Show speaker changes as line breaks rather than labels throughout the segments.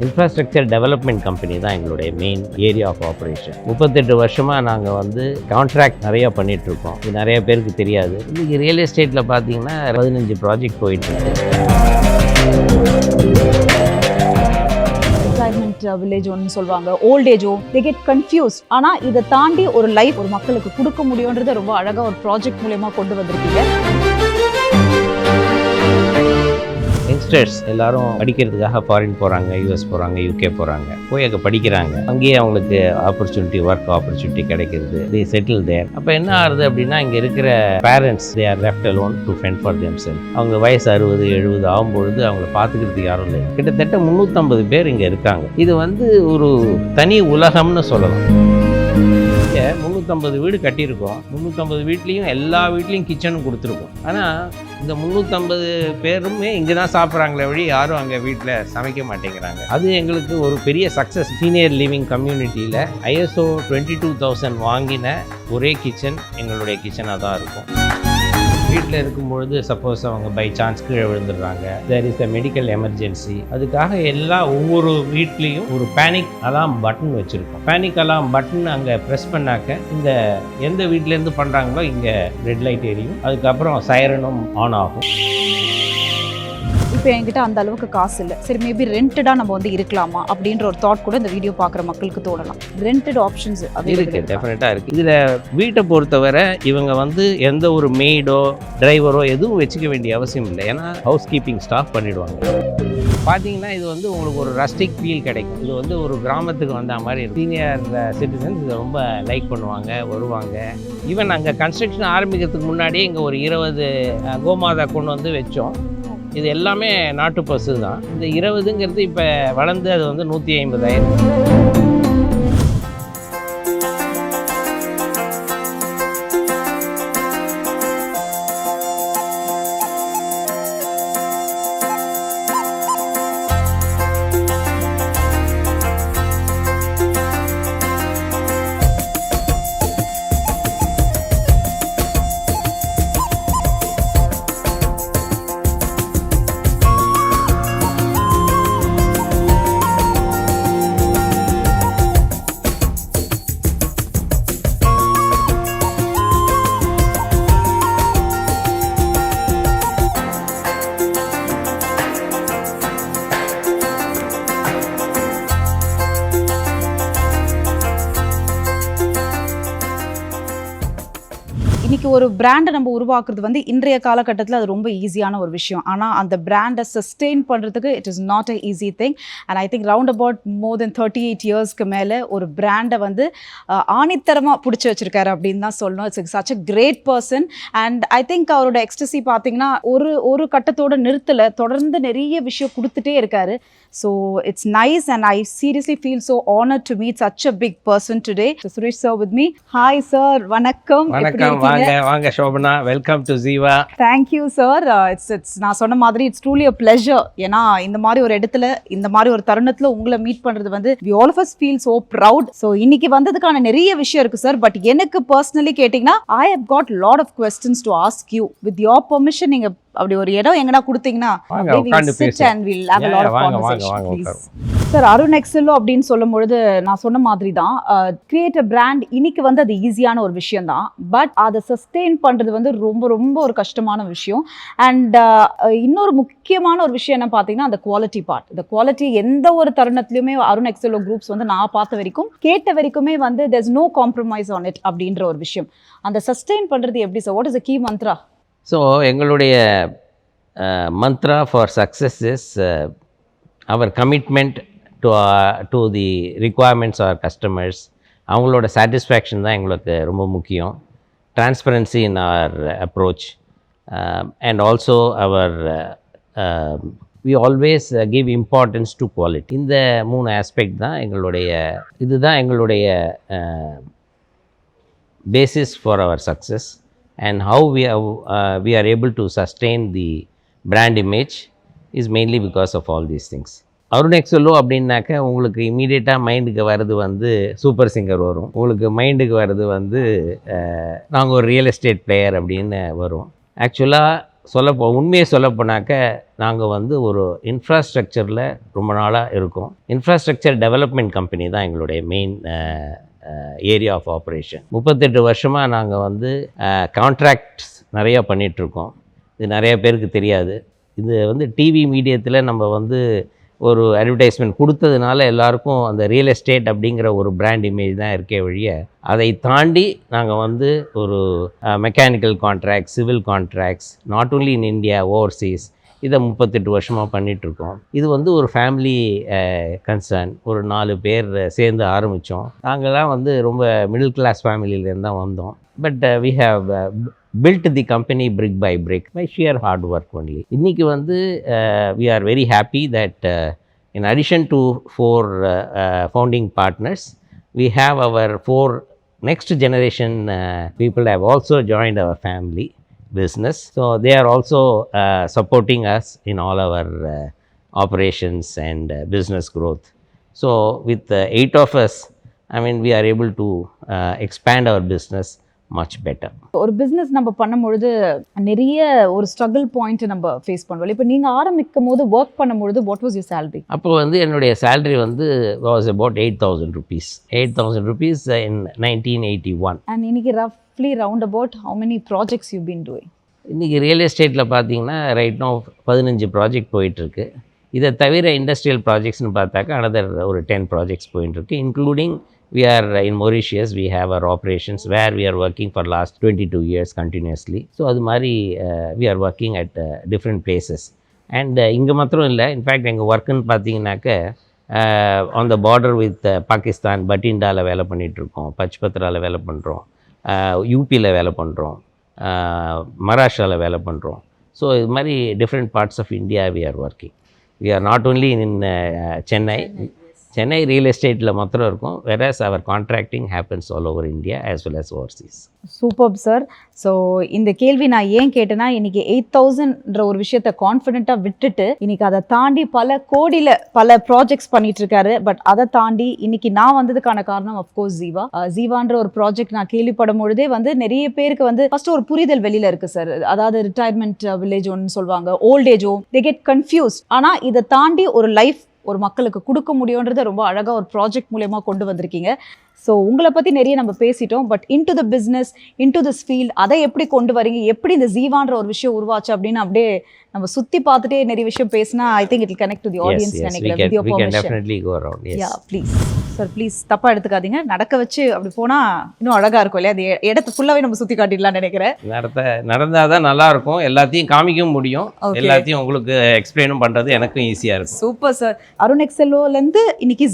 Infrastructure development company தான் எங்களுடைய main area of operation. 38 வருஷமாக நாங்கள் வந்து கான்ட்ராக்ட் நிறையா பண்ணிகிட்ருக்கோம். இது நிறைய பேருக்கு தெரியாது. இன்றைக்கி ரியல் எஸ்டேட்டில் பார்த்தீங்கன்னா 15 ப்ராஜெக்ட் போயிட்டுருக்கு.
வில்லேஜ் ஒன்னு சொல்லுவாங்க, old age home, they get confused. ஆனா இதை தாண்டி ஒரு லைஃப் ஒரு மக்களுக்கு கொடுக்க முடியும்ன்றதை ரொம்ப அழகா ஒரு ப்ராஜெக்ட் மூலமா கொண்டு வந்திருக்கீங்க.
யங்ஸ்டர்ஸ் எல்லாரும் படிக்கிறதுக்காக ஃபாரின் போகிறாங்க, யூஎஸ் போகிறாங்க, யூகே போகிறாங்க. போய் அங்கே படிக்கிறாங்க. அங்கேயே அவங்களுக்கு ஆப்பர்ச்சுனிட்டி, ஒர்க் ஆப்பர்ச்சுனிட்டி கிடைக்கிறது. தே செட்டில் தேர். அப்போ என்ன ஆகுது அப்படின்னா, இங்கே இருக்கிற parents they are left alone to fend for themself. அவங்க வயசு 60, 70 ஆகும்பொழுது அவங்கள பார்த்துக்கிறதுக்கு யாரும் இல்லை. கிட்டத்தட்ட 350 பேர் இங்கே இருக்காங்க. இது வந்து ஒரு தனி உலகம்னு சொல்லலாம். 350 வீடு கட்டியிருக்கோம். 350 வீட்லேயும் எல்லா வீட்லேயும் கிச்சனும் கொடுத்துருக்கோம். ஆனால் இந்த 350 பேருமே இங்கே தான் சாப்பிட்றாங்களே வழி யாரும் அங்கே வீட்டில் சமைக்க மாட்டேங்கிறாங்க. அது எங்களுக்கு ஒரு பெரிய சக்ஸஸ். சீனியர் லிவிங் கம்யூனிட்டியில் ISO 22000 வாங்கின ஒரே கிச்சன் எங்களுடைய கிச்சனாக தான் இருக்கும். வீட்டில் இருக்கும்பொழுது சப்போஸ் அவங்க பை சான்ஸ் கீழே விழுந்துடுறாங்க, there is a medical emergency. அதுக்காக ஒவ்வொரு வீட்லேயும் ஒரு பேனிக் அலாம் பட்டன் வச்சுருக்கோம். பேனிக் அலாம் பட்டன் அங்கே ப்ரெஸ் பண்ணாக்க இந்த எந்த வீட்டிலேருந்து பண்ணுறாங்களோ இங்கே ரெட் லைட் எரியும். அதுக்கப்புறம் சைரனும் ஆன் ஆகும்.
இப்போ என்கிட்ட அந்த அளவுக்கு காசு இல்லை, சரி மேபி ரெண்டடாக நம்ம வந்து இருக்கலாமா அப்படின்ற ஒரு தாட் கூட இந்த வீடியோ பார்க்குற மக்களுக்கு தோணலாம். ரெண்டட் ஆப்ஷன்ஸ்
இருக்குது, டெஃபினட்டாக இருக்குது. இதில் வீட்டை பொறுத்தவரை இவங்க வந்து எந்த ஒரு மெய்டோ டிரைவரோ எதுவும் வச்சுக்க வேண்டிய அவசியம் இல்லை. ஏன்னா ஹவுஸ் கீப்பிங் ஸ்டாஃப் பண்ணிவிடுவாங்க. பார்த்தீங்கன்னா இது வந்து உங்களுக்கு ஒரு ரஸ்டிக் ஃபீல் கிடைக்கும். இது வந்து ஒரு கிராமத்துக்கு வந்த மாதிரி இருக்கும். சீனியர் சிட்டிசன்ஸ் இதை ரொம்ப லைக் பண்ணுவாங்க, வருவாங்க. ஈவன் அங்கே கன்ஸ்ட்ரக்ஷன் ஆரம்பிக்கிறதுக்கு முன்னாடியே இங்கே ஒரு 20 கோமாதா கொண்டு வந்து வச்சோம். இது எல்லாமே நாட்டு பசு தான். இந்த 20ங்கிறது இப்போ வளர்ந்து அது வந்து 150,000.
இன்னைக்கு ஒரு பிராண்டை நம்ம உருவாக்குறது வந்து இன்றைய காலகட்டத்தில் அது ரொம்ப ஈஸியான ஒரு விஷயம். ஆனால் அந்த பிராண்டை சஸ்டெயின் பண்ணுறதுக்கு it is not a easy thing. And I think round about more than 38 இயர்ஸ்க்கு மேலே ஒரு பிராண்டை வந்து ஆணித்தரமாக பிடிச்சி வச்சிருக்காரு அப்படின்னு தான் சொல்லணும். It's such a great person. And I think அவரோட எக்ஸ்டசி பார்த்தீங்கன்னா ஒரு கட்டத்தோட நிறுத்தலை, தொடர்ந்து நிறைய விஷயம் கொடுத்துட்டே இருக்காரு. So it's nice and I seriously feel so honoured to meet such a big person today. Suresh sir with me. Hi sir, வணக்கம்.
வாங்க Shobana, welcome to Jeeva.
Thank you sir. It's நான் சொன்ன மாதிரி இட்ஸ் ட்ரூலி அ பிளஷர். ஏன்னா இந்த மாதிரி ஒரு இடத்துல, இந்த மாதிரி ஒரு தருணத்துல உங்களை மீட் பண்றது வந்து we all of us feel so proud. So இன்னைக்கு வந்ததுக்கான நிறைய விஷயம் இருக்கு சார். பட் எனக்கு பர்சனலி கேட்டீங்கன்னா I have got lot of questions to ask you. With your permission, நீங்க அப்படி ஒரு இடம் எங்கடா கொடுத்தீங்கன்னா சார். அருண் எக்ஸெல்லோ அப்படின்னு சொல்லும் பொழுது நான் சொன்ன மாதிரி தான், கிரியேட் அ பிராண்ட் இன்னைக்கு வந்து அது ஈஸியான ஒரு விஷயம் தான். பட் அதை சஸ்டெயின் பண்ணுறது வந்து ரொம்ப ரொம்ப ஒரு கஷ்டமான விஷயம். அண்ட் இன்னொரு முக்கியமான ஒரு விஷயம் என்ன பார்த்தீங்கன்னா, அந்த குவாலிட்டி பார்ட். இந்த குவாலிட்டி எந்த ஒரு தருணத்துலையுமே அருண் எக்ஸெல்லோ குரூப்ஸ் வந்து நான் பார்த்த வரைக்கும், கேட்ட வரைக்குமே வந்து there's no compromise on it அப்படின்ற ஒரு விஷயம். அந்த சஸ்டெயின் பண்ணுறது எப்படி sir? What is the key mantra?
So எங்களுடைய mantra for success is our commitment to the requirements our customers. அவங்களோட சாட்டிஸ்ஃபேக்ஷன் தான் எங்களுக்கு ரொம்ப முக்கியம். Transparency in our approach and also our we always give importance to quality. இந்த 3 aspect தான் இதுதான் எங்களுடைய basis for our success. And how we are able to sustain the brand image is mainly because of all these things. Arun Excello அப்படின்னாக்க உங்களுக்கு இமீடியட்டாக மைண்டுக்கு வர்றது வந்து சூப்பர் சிங்கர் வரும். உங்களுக்கு மைண்டுக்கு வர்றது வந்து நாங்கள் ஒரு ரியல் எஸ்டேட் பிளேயர் அப்படின்னு வரும். ஆக்சுவலாக உண்மையை சொல்லப்போனாக்க நாங்கள் வந்து ஒரு இன்ஃப்ராஸ்ட்ரக்சரில் ரொம்ப நாளாக இருக்கோம். இன்ஃப்ராஸ்ட்ரக்சர் டெவலப்மெண்ட் கம்பெனி தான் எங்களுடைய மெயின் ஏரியா ஆஃப் ஆப்ரேஷன். 38 வருஷமாக நாங்கள் வந்து கான்ட்ராக்ட்ஸ் நிறையா பண்ணிகிட்ருக்கோம். இது நிறைய பேருக்கு தெரியாது. இது வந்து டிவி மீடியத்தில் நம்ம வந்து ஒரு அட்வர்டைஸ்மெண்ட் கொடுத்ததுனால எல்லாருக்கும் அந்த ரியல் எஸ்டேட் அப்படிங்கிற ஒரு பிராண்ட் இமேஜ் தான் இருக்கே வழிய, அதை தாண்டி நாங்கள் வந்து ஒரு mechanical contract, civil contracts, not only in India, Overseas, இதை 38 வருஷமாக பண்ணிகிட்ருக்கோம். இது வந்து ஒரு ஃபேமிலி கன்சர்ன். ஒரு 4 பேர் சேர்ந்து ஆரம்பித்தோம். நாங்கள்லாம் வந்து ரொம்ப மிடில் கிளாஸ் ஃபேமிலியிலேருந்து தான் வந்தோம். But we have built the company brick by brick by sheer hard work only. இன்னைக்கு வந்து we are very happy that in addition to 4 founding partners, we have our 4 next generation people have also joined our family business. So they are also supporting us in all our operations and business growth. So with 8 of us, I mean, we are able to expand our business much better.
ஒரு business நம்ம பண்ணும்பொழுது நிறைய ஒரு struggle point நம்ம face பண்ணுவோம். இப்போ நீங்கள் ஆரம்பிக்கும் போது ஒர்க் பண்ணும்பொழுது வாட் வாஸ் யூர் சேலரி?
அப்போ வந்து என்னுடைய சேலரி வந்து was about 8,000 rupees. 8,000 rupees in 1981.
And இன்னைக்கு ரஃப்லி round about how many projects you been doing?
இன்றைக்கி ரியல் எஸ்டேட்டில் பார்த்தீங்கன்னா ரைட் நோ 15 ப்ராஜெக்ட் போயிட்டுருக்கு. இதை தவிர இண்டஸ்ட்ரியல் ப்ராஜெக்ட்ஸ்னு பார்த்தாக்கா அனதர் ஒரு 10 ப்ராஜெக்ட்ஸ் போயிட்டுருக்கு. Including we are in Mauritius, we have our operations where we are working for last 22 years continuously. So அது மாதிரி we are working at different places. And இங்கே மாத்திரம் இல்லை, இன்ஃபேக்ட் எங்கள் ஒர்க்குன்னு பார்த்தீங்கன்னாக்க on the border with Pakistan, பட்டிண்டாவில் வேலை பண்ணிகிட்ருக்கோம், பச்பத்ராவில் வேலை பண்ணுறோம், யூபியில் வேலை பண்ணுறோம், மகாராஷ்டிராவில் வேலை பண்ணுறோம். ஸோ இது மாதிரி different parts of India we are working. We are not only in Chennai real எஸ்டேட்டில் மாத்திரம் இருக்கும், whereas our contracting happens all over India as well as overseas.
Super sir. So இந்த கேள்வி நான் ஏன் கேட்டேன்னா, இன்னைக்கு 8,000ன்ற ஒரு விஷயத்தை கான்ஃபிடென்ட்டாக விட்டுட்டு இன்னைக்கு அதை தாண்டி பல கோடியில் பல ப்ராஜெக்ட்ஸ் பண்ணிட்டு இருக்காரு. பட் அதை தாண்டி இன்னைக்கு நான் வந்ததுக்கான காரணம் அஃப்கோர்ஸ் ஜீவான்ற ஒரு ப்ராஜெக்ட் நான் கேள்விப்படும் பொழுதே வந்து நிறைய பேருக்கு வந்து ஃபர்ஸ்ட் ஒரு புரிதல் வெளியில் இருக்குது சார். அதாவது ரிட்டையர்மெண்ட் வில்லேஜ் ஒன்று சொல்லுவாங்க, old age home, they get confused. ஆனால் இதை தாண்டி ஒரு லைஃப் ஒரு மக்களுக்கு கொடுக்க முடியுன்றதை ரொம்ப அழகாக ஒரு ப்ராஜெக்ட் மூலயமா கொண்டு வந்திருக்கீங்க. ஸோ உங்களை பற்றி நிறைய நம்ம பேசிட்டோம். But into the business, into this field, அதை எப்படி கொண்டு வரீங்க, எப்படி இந்த ஜீவான்ற ஒரு விஷயம் உருவாச்சு அப்படின்னு அப்படியே நம்ம சுற்றி பார்த்துட்டே நிறைய விஷயம் பேசினா I think it will connect to the audience நினைக்கிறேன்.
We can definitely go around. Yes.
Yeah, please. Sir please தப்பாக எடுத்துக்காதீங்க. நடக்க வச்சு அப்படி போனால் இன்னும் அழகாக இருக்கும் இல்லையா? அது இடத்த ஃபுல்லாகவே நம்ம சுற்றி காட்டிடலாம்னு நினைக்கிறேன்.
நடந்தால் தான் நல்லாயிருக்கும், எல்லாத்தையும் காமிக்கவும் முடியும், எல்லாத்தையும் உங்களுக்கு எக்ஸ்பிளைனும் பண்ணுறது எனக்கும் ஈஸியாக இருக்கும்.
Super sir. அருண் எக்ஸெல்லோலேருந்து இன்னைக்கு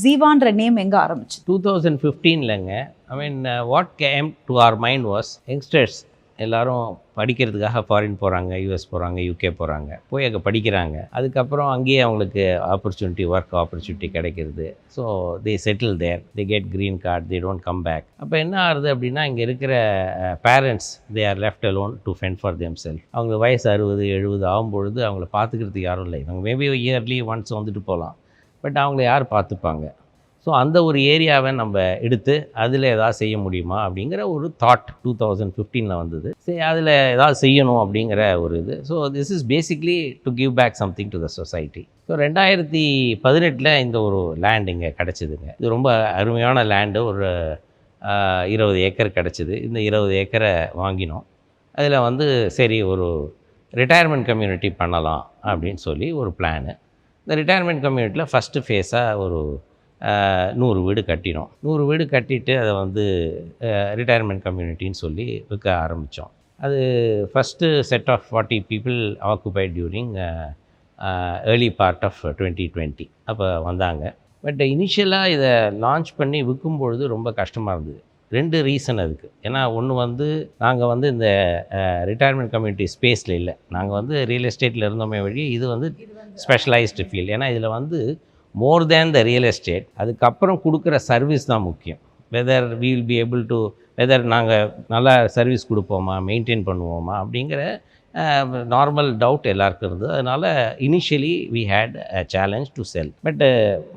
ஜீவான்ற நேம் எங்கே ஆரம்பிச்சு?
2015லங்க. I mean what came to our mind was, youngsters எல்லோரும் படிக்கிறதுக்காக ஃபாரின் போகிறாங்க, யூஎஸ் போகிறாங்க, யூகே போகிறாங்க, போய் அங்கே படிக்கிறாங்க. அதுக்கப்புறம் அங்கேயே அவங்களுக்கு ஆப்பர்ச்சுனிட்டி, ஒர்க் ஆப்பர்ச்சுனிட்டி கிடைக்கிறது. So they settle there, they get green card, they don't come back. அப்போ என்ன ஆகுது அப்படின்னா, இங்கே இருக்கிற parents they are left alone to fend for themselves. அவங்க வயசு 60, 70 ஆகும்பொழுது அவங்கள பார்த்துக்கிறதுக்கு யாரும் இல்லை. இவங்க மேபி இயர்லி ஒன்ஸ் வந்துட்டு போகலாம், பட் அவங்கள யார் பார்த்துப்பாங்க? ஸோ அந்த ஒரு ஏரியாவை நம்ம எடுத்து அதில் ஏதாவது செய்ய முடியுமா அப்படிங்கிற ஒரு தாட் 2015 வந்தது. சரி, அதில் ஏதாவது செய்யணும் அப்படிங்கிற ஒரு இது. So this is basically to give back something to the society. So 2018 இந்த ஒரு லேண்ட் இங்கே கிடச்சிதுங்க. இது ரொம்ப அருமையான லேண்டு. ஒரு 20 ஏக்கர் கிடச்சிது. இந்த 20 ஏக்கரை வாங்கினோம். அதில் வந்து சரி ஒரு ரிட்டையர்மெண்ட் கம்யூனிட்டி பண்ணலாம் அப்படின்னு சொல்லி ஒரு பிளானு. இந்த ரிட்டையர்மெண்ட் கம்யூனிட்டியில் ஃபஸ்ட்டு ஃபேஸாக ஒரு 100 வீடு கட்டினோம். 100 வீடு கட்டிட்டு அதை வந்து ரிட்டையர்மெண்ட் கம்யூனிட்டின்னு சொல்லி விற்க ஆரம்பித்தோம். அது first set of 40 people occupied during early part of 2020 அப்போ வந்தாங்க. பட் இனிஷியலாக இதை லான்ச் பண்ணி விற்கும்பொழுது ரொம்ப கஷ்டமாக இருந்தது. 2 ரீசன் அதுக்கு. ஏன்னா ஒன்று வந்து நாங்கள் வந்து இந்த ரிட்டையர்மெண்ட் கம்யூனிட்டி ஸ்பேஸில் இல்லை, நாங்கள் வந்து ரியல் எஸ்டேட்டில் இருந்தோமே வழி. இது வந்து ஸ்பெஷலைஸ்டு ஃபீல்ட். ஏன்னா இதில் வந்து மோர் தேன் த ரியல் எஸ்டேட், அதுக்கப்புறம் கொடுக்குற சர்வீஸ் தான் முக்கியம். Whether we will be able to, whether நாங்கள் நல்லா சர்வீஸ் கொடுப்போமா, மெயின்டைன் பண்ணுவோமா அப்படிங்கிற நார்மல் டவுட் எல்லாருக்கும் இருந்தது. அதனால் initially we had a challenge to sell. But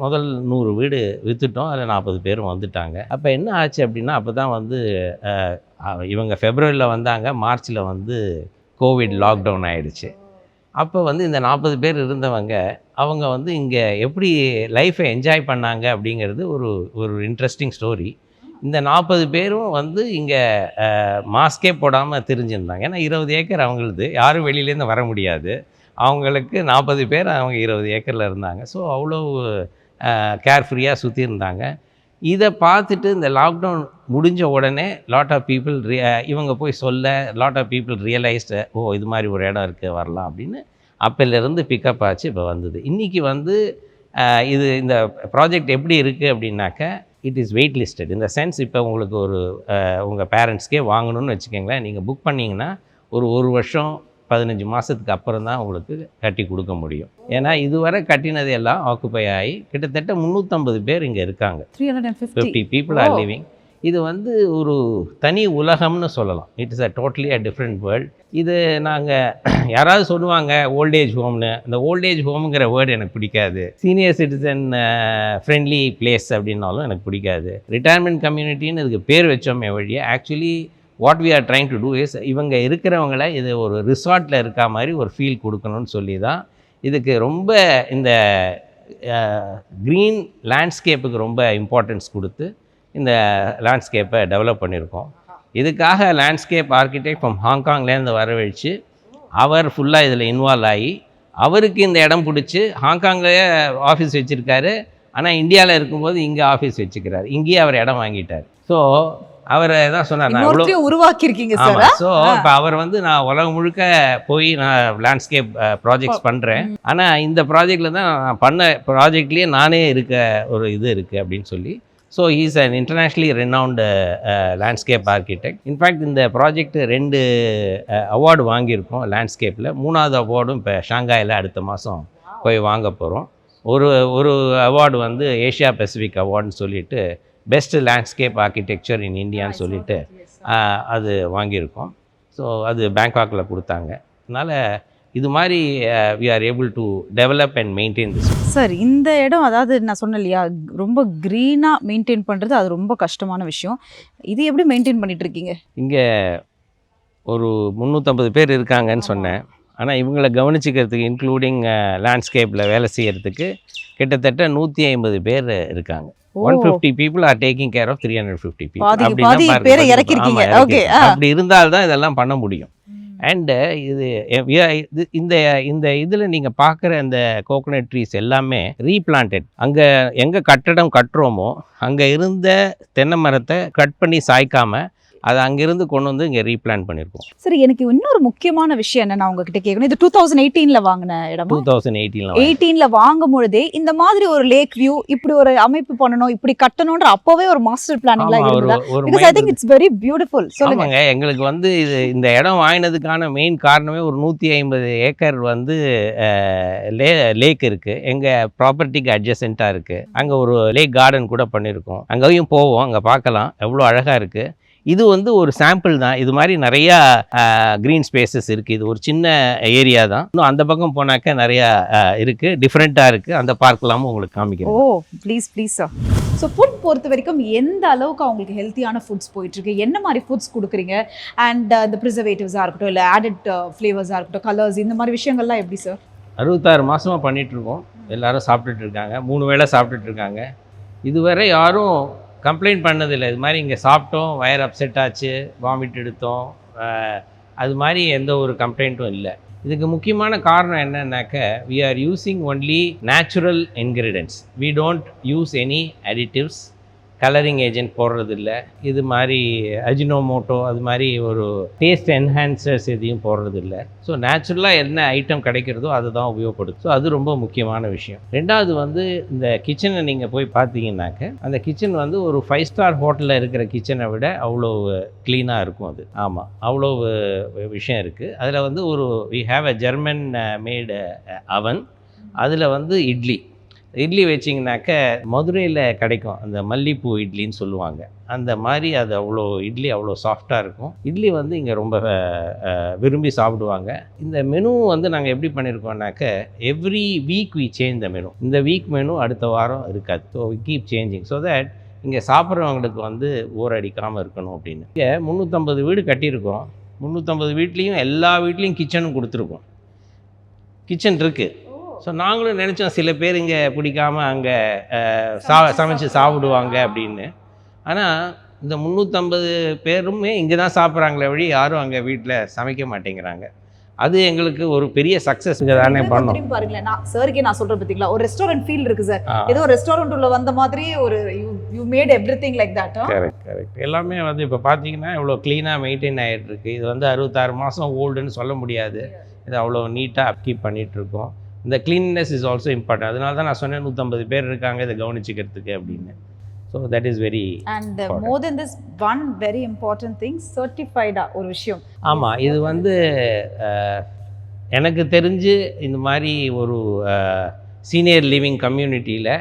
முதல் 100 வீடு விற்றுட்டோம். அதில் 40 பேரும் வந்துட்டாங்க. அப்போ என்ன ஆச்சு அப்படின்னா, அப்போ தான் வந்து இவங்க ஃபெப்ரவரியில் வந்தாங்க, மார்ச்சில் வந்து கோவிட் லாக்டவுன் ஆகிடுச்சு. அப்போ வந்து இந்த 40 பேர் இருந்தவங்க அவங்க வந்து இங்கே எப்படி லைஃப்பை என்ஜாய் பண்ணாங்க அப்படிங்கிறது ஒரு ஒரு இன்ட்ரெஸ்டிங் ஸ்டோரி. இந்த 40 பேரும் வந்து இங்கே மாஸ்கே போடாமல் தெரிஞ்சிருந்தாங்க. ஏன்னா 20 ஏக்கர் அவங்களுது, யாரும் வெளியிலேருந்து வர முடியாது. அவங்களுக்கு 40 பேர் அவங்க 20 ஏக்கரில் இருந்தாங்க. ஸோ அவ்வளோ கேர்ஃப்ரீயாக சுற்றி இருந்தாங்க. இதை பார்த்துட்டு இந்த லாக்டவுன் முடிஞ்ச உடனே லாட் ஆஃப் பீப்புள் இவங்க போய் சொல்ல லாட் ஆஃப் பீப்புள் ரியலைஸ்டு, ஓ இது மாதிரி ஒரு இடம் இருக்குது வரலாம் அப்படின்னு. அப்போலேருந்து பிக்கப் ஆச்சு, இப்போ வந்தது. இன்றைக்கி வந்து இது இந்த ப்ராஜெக்ட் எப்படி இருக்குது அப்படின்னாக்க, இட் இஸ் வெயிட் லிஸ்டட். இந்த சென்ஸ் இப்போ உங்களுக்கு ஒரு உங்கள் பேரண்ட்ஸ்க்கே வாங்கணும்னு வச்சுக்கோங்களேன், நீங்கள் புக் பண்ணிங்கன்னா ஒரு வருஷம் 15 மாதத்துக்கு அப்புறம் தான் உங்களுக்கு கட்டி கொடுக்க முடியும். ஏன்னா இதுவரை கட்டினது எல்லாம் ஆக்குப்பை ஆகி கிட்டத்தட்ட 350 பேர் இங்கே இருக்காங்க. 350 பீப்புள் ஆர் லிவிங். இது வந்து ஒரு தனி உலகம்னு சொல்லலாம். It is a totally a different world. இது நாங்கள் யாராவது சொல்லுவாங்க ஓல்டேஜ் ஹோம்னு. அந்த ஓல்டேஜ் ஹோம்ங்கிற வேர்டு எனக்கு பிடிக்காது. சீனியர் சிட்டிசன் ஃப்ரெண்ட்லி பிளேஸ் அப்படின்னாலும் எனக்கு பிடிக்காது. ரிட்டையர்மெண்ட் கம்யூனிட்டின்னு இதுக்கு பேர் வச்சோமே வழியே, actually what we are trying to do is, இவங்க இருக்கிறவங்கள இது ஒரு ரிசார்ட்டில் இருக்கா மாதிரி ஒரு ஃபீல் கொடுக்கணும்னு சொல்லி தான் இதுக்கு ரொம்ப இந்த க்ரீன் லேண்ட்ஸ்கேப்புக்கு ரொம்ப இம்பார்ட்டன்ஸ் கொடுத்து இந்த லேண்ட்ஸ்கேப்பை டெவலப் பண்ணியிருக்கோம். இதுக்காக லேண்ட்ஸ்கேப் ஆர்கிடெக்ட் ஃப்ரம் ஹாங்காங்லேருந்து வரவழைச்சு அவர் ஃபுல்லாக இதில் இன்வால்வ் ஆகி அவருக்கு இந்த இடம் பிடிச்சி ஹாங்காங்லேயே ஆஃபீஸ் வச்சுருக்காரு. ஆனால் இந்தியாவில் இருக்கும்போது இங்கே ஆஃபீஸ் வச்சுக்கிறார். இங்கேயே அவர் இடம் வாங்கிட்டார். ஸோ அவர் தான் சொன்னார், நான் எவ்வளோ
உருவாக்கியிருக்கீங்க சார்.
ஸோ இப்போ அவர் வந்து நான் உலகம் முழுக்க போய் நான் லேண்ட்ஸ்கேப் ப்ராஜெக்ட்ஸ் பண்ணுறேன். ஆனால் இந்த ப்ராஜெக்டில் தான் நான் பண்ண ப்ராஜெக்ட்லேயே நானே இருக்க ஒரு இது இருக்குது அப்படின்னு சொல்லி. So he's an internationally renowned landscape architect. In fact இந்த ப்ராஜெக்ட் 2 அவார்டு வாங்கியிருக்கோம் லேண்ட்ஸ்கேப்பில். 3வது அவார்டும் இப்போ ஷாங்காயில் அடுத்த மாதம் போய் வாங்க போகிறோம். ஒரு அவார்டு வந்து ஏஷியா பசிபிக் அவார்டுன்னு சொல்லிட்டு பெஸ்ட் லேண்ட்ஸ்கேப் ஆர்கிடெக்சர் இன் இந்தியான்னு சொல்லிட்டு அது வாங்கியிருக்கோம். ஸோ அது பேங்காக்கில் கொடுத்தாங்க. அதனால் இது மாதிரி we are able to develop and maintain this.
Sir, இந்த இடம் அதாவது நான் சொன்னேன் இல்லையா, ரொம்ப க்ரீனாக மெயின்டைன் பண்ணுறது அது ரொம்ப கஷ்டமான விஷயம். இது எப்படி மெயின்டைன் பண்ணிட்டு இருக்கீங்க?
இங்கே ஒரு 350 பேர் இருக்காங்கன்னு சொன்னேன். ஆனால் இவங்களை கவனிச்சிக்கிறதுக்கு இன்க்ளூடிங் லேண்ட்ஸ்கேப்பில் வேலை செய்கிறதுக்கு கிட்டத்தட்ட 150 பேர் இருக்காங்க. 150 people are taking care of 350 people. அப்படி இருந்தால்தான் இதெல்லாம் பண்ண முடியும். அண்டு இந்த இதில் நீங்கள் பார்க்குற இந்த கோகோனட் ட்ரீஸ் எல்லாமே ரீபிளான்டட். அங்கே எங்கே கட்டடம் கட்டுறோமோ அங்கே இருந்த தென்னை மரத்தை கட் பண்ணி சாய்க்காமல் அதை அங்கேருந்து கொண்டு வந்து இங்கே ரீபிளான் பண்ணியிருக்கோம்.
சரி, எனக்கு இன்னொரு முக்கியமான விஷயம் என்ன நான் உங்ககிட்ட கேட்கணும். இது 2018 வாங்கின இடம். 2018 வாங்கும் பொழுதே இந்த மாதிரி ஒரு லேக் வியூ, இப்படி ஒரு அமைப்பு பண்ணணும், இப்படி கட்டணும்ன்ற அப்பவே ஒரு மாஸ்டர் பிளானிங்ல இருந்ததா? Because I think it's very beautiful. சொல்லுங்க.
எங்களுக்கு வந்து இந்த இடம் வாங்கினதுக்கான மெயின் காரணமே ஒரு 150 ஏக்கர் வந்து லேக் இருக்குது எங்கள் ப்ராப்பர்ட்டிக்கு அட்ஜசென்ட்டாக இருக்குது. அங்கே ஒரு லேக் கார்டன் கூட பண்ணியிருக்கோம். அங்கேயும் போவோம், அங்கே பார்க்கலாம் எவ்வளோ அழகாக இருக்குது. இது வந்து ஒரு சாம்பிள் தான். இது மாதிரி நிறையா க்ரீன் ஸ்பேசஸ் இருக்குது. இது ஒரு சின்ன ஏரியா தான். இன்னும் அந்த பக்கம் போனாக்க நிறையா இருக்குது, டிஃப்ரெண்ட்டாக இருக்குது. அந்த பார்க்கலாமும் உங்களுக்கு காமிக்கிறேன்.
ஓ ப்ளீஸ் சார். ஸோ ஃபுட் பொறுத்த வரைக்கும் எந்த அளவுக்கு அவங்களுக்கு ஹெல்த்தியான ஃபுட்ஸ் போயிட்டுருக்கு, என்ன மாதிரி ஃபுட்ஸ் கொடுக்குறீங்க? அண்ட் இந்த ப்ரிசர்வேட்டிவ்ஸாக இருக்கட்டும், இல்லை ஆடட் ஃப்ளேவர்ஸாக இருக்கட்டும், கலர்ஸ், இந்த மாதிரி விஷயங்கள்லாம் எப்படி சார்?
66 மாதமாக பண்ணிகிட்ருக்கோம். எல்லோரும் சாப்பிட்டுட்டு இருக்காங்க, 3 வேளை சாப்பிட்டுட்டு இருக்காங்க. இதுவரை யாரும் கம்ப்ளைண்ட் பண்ணதில்லை. இது மாதிரி இங்கே சாப்பிட்டோம், வயர் அப்செட் ஆச்சு, வாமிட் எடுத்தோம், அது மாதிரி எந்த ஒரு கம்ப்ளைண்ட்டும் இல்லை. இதுக்கு முக்கியமான காரணம் என்னன்னாக்க, we are using only natural ingredients. We don't use any additives, colouring agent போடுறதில்ல. இது மாதிரி அஜினோமோட்டோ அது மாதிரி ஒரு டேஸ்ட் என்ஹான்சர்ஸ் எதையும் போடுறதில்ல. ஸோ நேச்சுரலாக என்ன ஐட்டம் கிடைக்கிறதோ அதை தான் உபயோகப்படுது. ஸோ அது ரொம்ப முக்கியமான விஷயம். ரெண்டாவது வந்து இந்த கிச்சனை நீங்கள் போய் பார்த்தீங்கன்னாக்க, அந்த கிச்சன் வந்து ஒரு 5 ஸ்டார் ஹோட்டலில் இருக்கிற கிச்சனை விட அவ்வளோ க்ளீனாக இருக்கும். அது ஆமாம், அவ்வளோ விஷயம் இருக்குது. அதில் வந்து we have a German made oven. அதில் வந்து இட்லி வச்சிங்கனாக்க மதுரையில் கிடைக்கும், அந்த மல்லிப்பூ இட்லின்னு சொல்லுவாங்க. அந்த மாதிரி அது அவ்வளோ சாஃப்டாக இருக்கும். இட்லி வந்து இங்கே ரொம்ப விரும்பி சாப்பிடுவாங்க. இந்த மெனு வந்து நாங்கள் எப்படி பண்ணியிருக்கோம்னாக்க, every week we change the menu. இந்த வீக் மெனு அடுத்த வாரம் இருக்காது. So we keep changing so that இங்கே சாப்பிட்றவங்களுக்கு வந்து போர் அடிக்காமல் இருக்கணும் அப்படின்னு. இங்கே 350 வீடு கட்டியிருக்கோம். 350 வீட்லேயும் எல்லா வீட்லேயும் கிச்சனும் கொடுத்துருக்கோம். கிச்சன் இருக்குது. ஸோ நாங்களும் நினச்சோம் சில பேர் இங்கே பிடிக்காம அங்கே சமைச்சு சாப்பிடுவாங்க அப்படின்னு. ஆனால் இந்த 350 பேருமே இங்கே தான் சாப்பிட்றாங்களே வழி யாரும் அங்கே வீட்டில் சமைக்க மாட்டேங்கிறாங்க. அது எங்களுக்கு ஒரு பெரிய சக்ஸஸ் தானே பண்ணோம்.
பாருங்களேன், நான் சார்க்கே நான் சொல்கிறேன் பார்த்தீங்களா, ஒரு ரெஸ்டாரண்ட் ஃபீல் இருக்குது சார். ஏதோ ரெஸ்டாரண்ட் உள்ள வந்த மாதிரி ஒரு you made everything like that.
Correct. எல்லாமே வந்து இப்போ பார்த்தீங்கன்னா இவ்வளோ க்ளீனாக மெயின்டைன் ஆகிட்டு இருக்கு. இது வந்து 66 மாதம் ஓல்டுன்னு சொல்ல முடியாது. இது அவ்வளோ நீட்டாக அப்கீப் பண்ணிகிட்ருக்கோம். இந்த க்ளீன்னஸ் இஸ் ஆல்சோ இம்பார்ட்டன்ட். அதனால தான் நான் சொன்னேன் 150 பேர் இருக்காங்க இதை கவனிச்சிக்கிறதுக்கு அப்படின்னு. So that is very
and more than this one very important thing, சர்டிஃபைடாக ஒரு விஷயம்.
ஆமாம், இது வந்து எனக்கு தெரிஞ்சு இந்த மாதிரி ஒரு சீனியர் லிவிங் கம்யூனிட்டியில்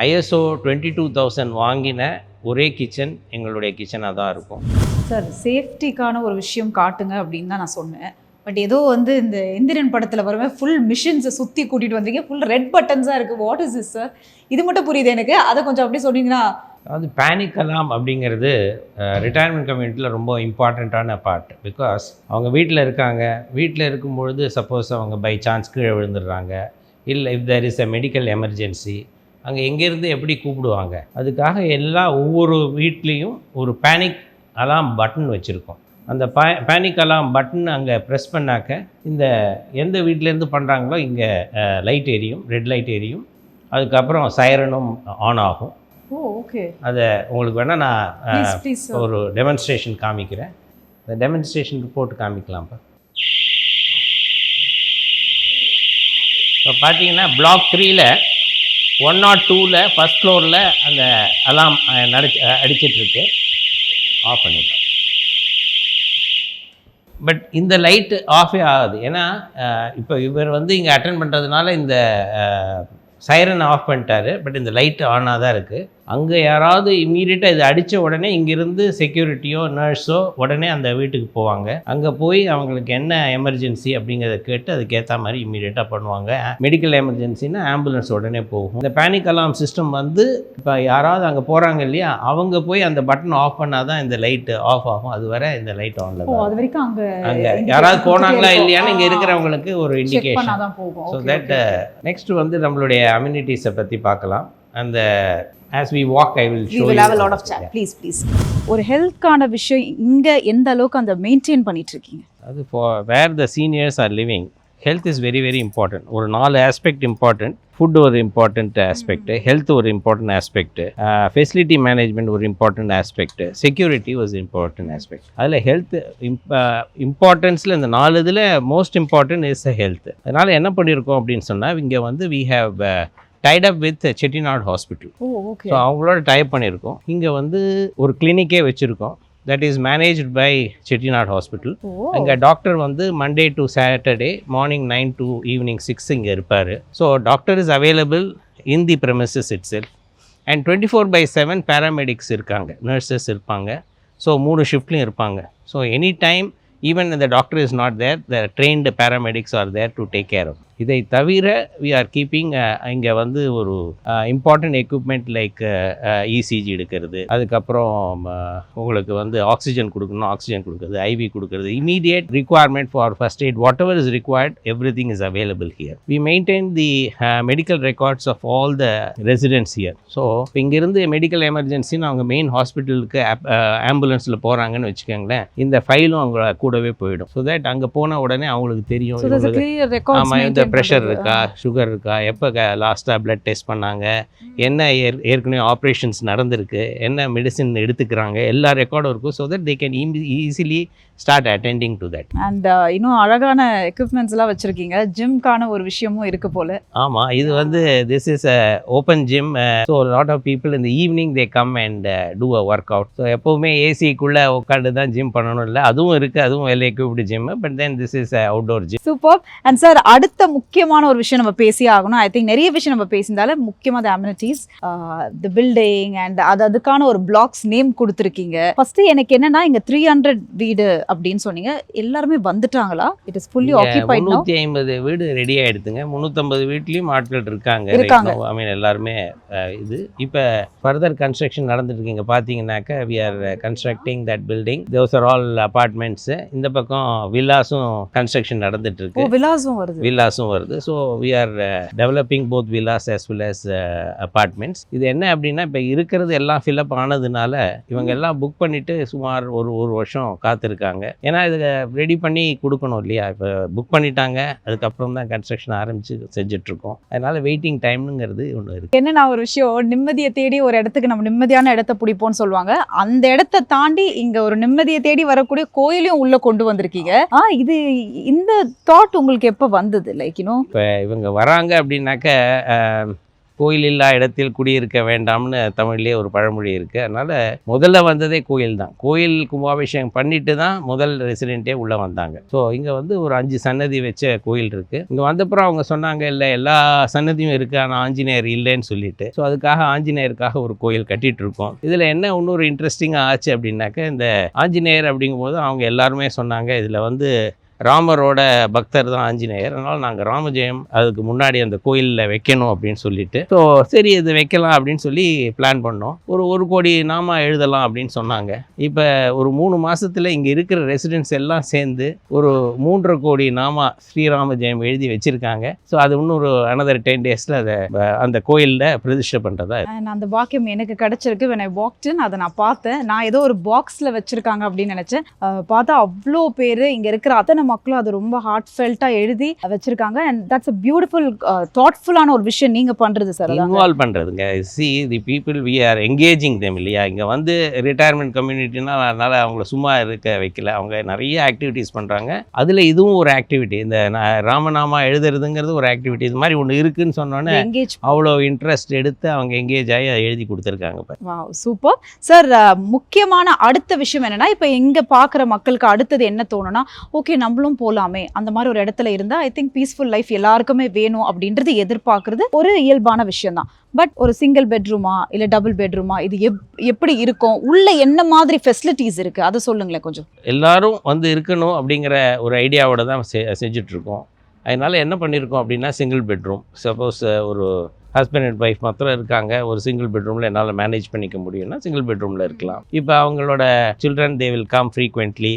ISO 22000 வாங்கின ஒரே கிச்சன் எங்களுடைய கிச்சனாக தான் இருக்கும்.
சார், சேஃப்டிக்கான ஒரு விஷயம் காட்டுங்க அப்படின்னு தான் நான் சொன்னேன். பட் ஏதோ வந்து இந்த எந்திரன் படத்தில் வருவேன் ஃபுல் மிஷின்ஸை சுற்றி கூட்டிகிட்டு வந்தீங்க, ஃபுல் ரெட் பட்டன்ஸாக இருக்குது. What is this sir? இது மட்டும் புரியுது எனக்கு, அதை கொஞ்சம் அப்படி சொன்னீங்கன்னா.
அதாவது பேனிக் அலாம் அப்படிங்கிறது ரிட்டையர்மெண்ட் கம்யூனிட்டியில் ரொம்ப இம்பார்ட்டண்ட்டான பார்ட். பிகாஸ் அவங்க வீட்டில் இருக்காங்க, வீட்டில் இருக்கும்பொழுது சப்போஸ் அவங்க பை சான்ஸ் கீழே விழுந்துடுறாங்க, இல்லை if there is a medical emergency, அங்கே எங்கேருந்து எப்படி கூப்பிடுவாங்க? அதுக்காக ஒவ்வொரு வீட்லேயும் ஒரு பேனிக் அலாம் பட்டன் வச்சுருக்கோம். அந்த பேனிக் அலாம் பட்டன் அங்கே ப்ரெஸ் பண்ணாக்க இந்த எந்த வீட்டிலேருந்து பண்ணுறாங்களோ இங்கே லைட் எரியும், ரெட் லைட் எரியும். அதுக்கப்புறம் சைரனும் ஆன் ஆகும்.
ஓகே.
அதை உங்களுக்கு வேணால் நான் ஒரு டெமான்ஸ்ட்ரேஷன் காமிக்கிறேன். இந்த டெமான்ஸ்ட்ரேஷன் ரிப்போர்ட் காமிக்கலாம்ப்பா. இப்போ பார்த்தீங்கன்னா பிளாக் 3ல் 102ல் ஃபஸ்ட் ஃப்ளோரில் அந்த அலாம் அடிச்சிட்ருக்கு. ஆஃப் பண்ணிட்டேன். பட் இந்த லைட்டு ஆஃபே ஆகாது. ஏன்னா இப்போ இவர் வந்து இங்கே அட்டென்ட் பண்ணுறதுனால இந்த சைரன் ஆஃப் பண்ணிட்டாரு. பட் இந்த லைட்டு ஆனாக தான் இருக்குது. அங்கே யாராவது இம்மீடியட்டாக இது அடித்த உடனே இங்கேருந்து செக்யூரிட்டியோ நர்ஸோ உடனே அந்த வீட்டுக்கு போவாங்க. அங்கே போய் அவங்களுக்கு என்ன எமர்ஜென்சி அப்படிங்கிறத கேட்டு அதுக்கேற்ற மாதிரி இம்மீடியட்டாக பண்ணுவாங்க. மெடிக்கல் எமர்ஜென்சின்னா ஆம்புலன்ஸ் உடனே போகும். இந்த பேனிக் அலாம் சிஸ்டம் வந்து இப்போ யாராவது அங்கே போகிறாங்க இல்லையா, அவங்க போய் அந்த பட்டன் ஆஃப் பண்ணால் தான் இந்த லைட்டு ஆஃப் ஆகும். அது வரை இந்த லைட் ஆன்ல தான்.
அது வரைக்கும்
அங்கே யாராவது போனாங்களா இல்லையான்னு இங்கே இருக்கிறவங்களுக்கு ஒரு இண்டிகேஷன். ஸோ தட் நெக்ஸ்ட் வந்து நம்மளுடைய அம்யூனிட்டிஸை பற்றி பார்க்கலாம். அந்த as we walk I will show you. We will have a lot of chat. Please.
ஒரு ஹெல்த்கான விஷயம் இங்க எந்த அளவுக்கு அந்த மெயின்டைன் பண்ணிட்டு இருக்கீங்க?
அது for where the seniors are living, health is very very important. ஒரு 4 aspect important. Food ஒரு important aspect, health ஒரு important aspect, facility management ஒரு important aspect, security was important aspect. அதில் health importanceல இந்த 4 இதில் most important is the health. அதனால் என்ன பண்ணியிருக்கோம் அப்படின்னு சொன்னால் இங்கே வந்து we have tied up with Chettinad Hospital. So அவங்களோட டைப் பண்ணியிருக்கோம். இங்கே வந்து ஒரு கிளினிக்கே வச்சுருக்கோம். that is managed by Chettinad Hospital. அங்கே டாக்டர் வந்து Monday to Saturday morning 9 to evening 6 இங்கே இருப்பார். So doctor is available in the premises itself and 24/7 paramedics இருக்காங்க, நர்சஸ் இருப்பாங்க. ஸோ 3 ஷிஃப்ட்லையும் இருப்பாங்க. So any time even the doctor is not there, the trained paramedics are there to take care of. இதை தவிர we are keeping இங்கே வந்து ஒரு important equipment like ECG எடுக்கிறது, அதுக்கப்புறம் உங்களுக்கு வந்து ஆக்சிஜன் கொடுக்கணும், ஆக்சிஜன் கொடுக்குறது, IV கொடுக்குறது, immediate requirement for first aid, whatever is required, everything is available here. We maintain the medical records of all the residents here. So இங்கேருந்து மெடிக்கல் எமர்ஜென்சின்னு அவங்க main ஹாஸ்பிட்டலுக்கு ஆம்புலன்ஸில் போகிறாங்கன்னு வச்சுக்கோங்களேன், இந்த ஃபைலும் அவங்க கூடவே போயிடும். ஸோ தட் அங்கே போன உடனே அவங்களுக்கு தெரியும் ஆமாம் இந்த ப்ரெஷர் இருக்கா, சுகர் இருக்கா, எப்போ லாஸ்ட்டாக பிளட் டெஸ்ட் பண்ணாங்க, என்ன ஏற்கனவே ஆப்ரேஷன்ஸ் நடந்திருக்கு, என்ன மெடிசின் எடுத்துக்கிறாங்க, எல்லா ரெக்கார்டும் இருக்கும். So that they can easily start attending to that.
And இன்னும் அழகான எக்யூப்மெண்ட்ஸ்லாம் வச்சுருக்கீங்க. ஜிம்க்கான ஒரு விஷயமும் இருக்குது போல்.
ஆமாம், இது வந்து this is a open gym. So lot of people இந்த evening they come and do a workout. So எப்போவுமே ஏசிக்குள்ளே உட்காந்து தான் ஜிம் பண்ணணும் இல்லை, அதுவும் இருக்குது, அதுவும் well equipped gym. But then this is a outdoor gym.
Super. And sir, அடுத்த முக்கியமான ஒரு விஷயம் நம்ம பேசியே ஆகணும். ஐ திங்க் நிறைய விஷயம் நம்ம பேசியிருந்தாலும் முக்கியமாக த அம்யூனிட்டிஸ், தி பில்டிங் அண்ட் அதுக்கான ஒரு பிளாக்ஸ் நேம் கொடுத்துருக்கீங்க. ஃபர்ஸ்ட் எனக்கு என்னன்னா இங்க 300 வீடு அப்படின்னு சொன்னீங்க, எல்லாருமே வந்துட்டாங்களா? இட் இஸ் ஃபுல்லி ஆக்கிபைட் நவ.
350 வீடு ரெடி ஆயிடுதுங்க. 350 வீட்லயும் ஆட்கள் இருக்காங்க. ஐ மீன் எல்லாருமே இது இப்போ ஃபர்தர் கன்ஸ்ட்ரக்ஷன் நடந்துட்டு இருக்குங்க. பார்த்தீங்கன்னாக்கா we are constructing that building. Those are all apartments. இந்த பக்கம் வில்லாஸும் கன்ஸ்ட்ரக்ஷன் நடந்துட்டு இருக்கு. வில்லாஸும் வருது. So we are developing both villas as well as apartments. இது என்ன அப்படின்னா இப்போ இருக்கிறது எல்லாம் ஃபில்அப் ஆனதுனால இவங்க எல்லாம் புக் பண்ணிட்டு சுமார் ஒரு வருஷம் காத்திருக்காங்க. ஏன்னா இதை ரெடி பண்ணி கொடுக்கணும் இல்லையா? இப்போ புக் பண்ணிட்டாங்க, அதுக்கப்புறம் தான் கன்ஸ்ட்ரக்ஷன் ஆரம்பிச்சு செஞ்சுட்டு இருக்கோம். அதனால வெயிட்டிங் டைம்ங்கிறது ஒன்று இருக்கு.
என்னன்னா ஒரு விஷயம், நிம்மதியை தேடி ஒரு இடத்துக்கு நம்ம நிம்மதியான இடத்த பிடிப்போம்னு சொல்லுவாங்க. அந்த இடத்த தாண்டி இங்க ஒரு நிம்மதியை தேடி வரக்கூடிய கோயிலையும் உள்ள கொண்டு வந்திருக்கீங்க. இது இந்த தாட் உங்களுக்கு எப்போ வந்தது? லைக்
இப்போ இவங்க வராங்க அப்படின்னாக்க கோயில் இல்லா இடத்தில் குடியிருக்க வேண்டாம்னு தமிழ்லேயே ஒரு பழமொழி இருக்குது. அதனால் முதல்ல வந்ததே கோயில் தான். கோயில் கும்பாபிஷேகம் பண்ணிட்டு தான் முதல் ரெசிடென்ட்டே உள்ளே வந்தாங்க. ஸோ இங்கே வந்து ஒரு 5 சன்னதி வச்ச கோயில் இருக்குது. இங்கே வந்தப்புறம் அவங்க சொன்னாங்க, இல்லை எல்லா சன்னதியும் இருக்குது, ஆனால் ஆஞ்சநேயர் இல்லைன்னு சொல்லிட்டு. ஸோ அதுக்காக ஆஞ்சநேயருக்காக ஒரு கோயில் கட்டிகிட்டு இருக்கோம். இதில் என்ன இன்னொரு இன்ட்ரெஸ்டிங்காக ஆச்சு அப்படின்னாக்க, இந்த ஆஞ்சநேயர் அப்படிங்கும்போது அவங்க எல்லாருமே சொன்னாங்க, இதில் வந்து ராமரோட பக்தர் தான் ஆஞ்சநேயர், அதனால் நாங்கள் ராமஜெயம் அதுக்கு முன்னாடி அந்த கோயிலில் வைக்கணும் அப்படின்னு சொல்லிட்டு, ஸோ சரி இது வைக்கலாம் அப்படின்னு சொல்லி பிளான் பண்ணோம். ஒரு கோடி நாம எழுதலாம் அப்படின்னு சொன்னாங்க. இப்போ ஒரு 3 மாதத்தில் இங்கே இருக்கிற ரெசிடென்ட்ஸ் எல்லாம் சேர்ந்து ஒரு 3.5 கோடி நாமா ஸ்ரீராம ஜெயம் எழுதி வச்சுருக்காங்க. ஸோ அது இன்னொரு another 10 days அதை அந்த கோயிலில் பிரதிஷ்டை பண்ணுறதா.
அந்த பாக்கியம் எனக்கு கிடைச்சிருக்கு. when I walked in, அதை நான் பார்த்தேன். நான் ஏதோ ஒரு பாக்ஸில் வச்சுருக்காங்க அப்படின்னு நினச்சேன். பார்த்தா அவ்வளோ பேர் இங்கே இருக்கிற அத்தனை மக்களும் அது ரொம்ப ஹார்ட் ஃபெல்ட்டாக எழுதி வச்சிருக்காங்க. அண்ட் தட்ஸ் அ பியூட்டிஃபுல் தாட்ஃபுல்லான ஒரு விஷயம் நீங்கள் பண்ணுறது சார்.
இன்வால்வ் பண்ணுறதுங்க. See the people we are engaging them இல்லையா? இங்கே வந்து ரிட்டையர்மெண்ட் கம்யூனிட்டினா அதனால் அவங்கள சும்மா இருக்க வைக்கல. அவங்க நிறைய ஆக்டிவிட்டீஸ் பண்ணுறாங்க. அதில் இதுவும் ஒரு ஆக்டிவிட்டி. இந்த ராமநாமா எழுதுறதுங்கிறது ஒரு ஆக்டிவிட்டி. இது மாதிரி ஒன்று இருக்குன்னு சொன்னோன்னே அவ்வளோ இன்ட்ரெஸ்ட் எடுத்து அவங்க என்கேஜ் ஆகி அதை எழுதி கொடுத்துருக்காங்க.
Wow, super sir. முக்கியமான அடுத்த விஷயம் என்னன்னா, இப்போ இங்கே பார்க்குற மக்களுக்கு அடுத்தது என்ன தோணுன்னா, ஓகே நம்மளும் போலாமே, அந்த மாதிரி ஒரு இடத்துல இருந்தா ஐ திங்க் பீஸ்ஃபுல் லைஃப் எல்லாருக்குமே வேணும் அப்படின்றது எதிர்பார்க்கறது ஒரு இயல்பான விஷயம் தான். பட் ஒரு சிங்கிள் பெட்ரூமா இல்லை டபுள் பெட்ரூமா, இது எப்படி இருக்கும், உள்ள என்ன மாதிரி ஃபெசிலிட்டிஸ் இருக்கு, அதை சொல்லுங்களேன் கொஞ்சம்.
எல்லாரும் வந்து இருக்கணும் அப்படிங்கிற ஒரு ஐடியாவோட தான் செஞ்சுட்டு இருக்கோம். அதனால என்ன பண்ணியிருக்கோம் அப்படின்னா, சிங்கிள் பெட்ரூம். சப்போஸ் ஒரு ஹஸ்பண்ட் அண்ட் ஒய்ஃப் மாத்திரம் இருக்காங்க, ஒரு சிங்கிள் பெட்ரூமில் என்னால் மேனேஜ் பண்ணிக்க முடியும்னா சிங்கிள் பெட்ரூமில் இருக்கலாம். இப்போ அவங்களோட children they will come frequently,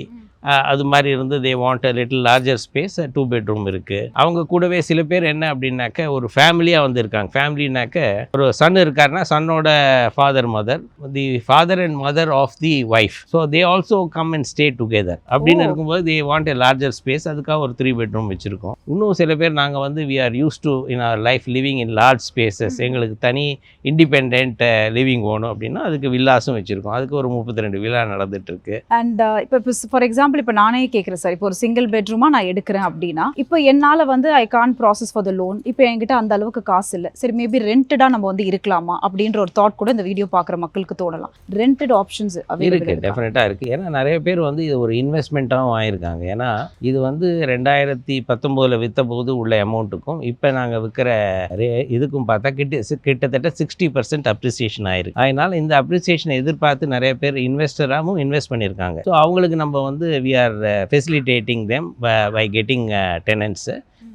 அது மாதிரி இருந்து they want a little larger space. 2 bedroom இருக்குது. அவங்க கூடவே சில பேர் என்ன அப்படின்னாக்க ஒரு ஃபேமிலியாக வந்து இருக்காங்க. ஃபேமிலினாக்க ஒரு சன் இருக்காருன்னா சன்னோட father mother, the father and mother of the wife. So they also come and stay together அப்படின்னு இருக்கும்போது they want a larger space. அதுக்காக ஒரு 3 பெட்ரூம் வச்சுருக்கோம். இன்னும் சில பேர் நாங்கள் வந்து we are use to in our life living in large spaces, எங்களுக்கு தனி இண்டிபெண்ட் லிவிங் வேணும் அப்படின்னா அதுக்கு வில்லாஸும் வச்சுருக்கோம். அதுக்கு ஒரு 32 வில்லா நடந்துட்டுருக்கு.
அண்ட் இப்போ ஃபார் எக்ஸாம்பிள் இப்போ நானே கேட்குறேன் சார், இப்போ ஒரு சிங்கிள் பெட்ரூமா நான் எடுக்கிறேன் அப்படின்னா, இப்போ என்னால் வந்து I can process for the loan, இப்போ என்கிட்ட அந்த அளவுக்கு காசு இல்லை, சரி மேபி ரெண்டடாக நம்ம வந்து இருக்கலாமா அப்படின்ற ஒரு தாட் கூட இந்த வீடியோ பார்க்குற மக்களுக்கு தோணலாம். ரெண்டட் ஆப்ஷன்ஸ்
இருக்குது, டெஃபினட்டாக இருக்குது. ஏன்னா நிறைய பேர் வந்து இது ஒரு இன்வெஸ்ட்மெண்ட்டாகவும் ஆயிருக்காங்க. ஏன்னா இது வந்து 2019 விற்ற போது உள்ள அமௌண்ட்டுக்கும் இப்போ நாங்கள் விற்கிற இதுக்கும் பார்த்தா கிட்டத்தட்ட 60% அப்ரிசியேஷன் ஆயிருக்கு. அதனால் இந்த அப்ரிசியேஷனை எதிர்பார்த்து நிறைய பேர் இன்வெஸ்டராகவும் இன்வெஸ்ட் பண்ணியிருக்காங்க. ஸோ அவங்களுக்கு நம்ம வந்து we are facilitating them by getting tenants.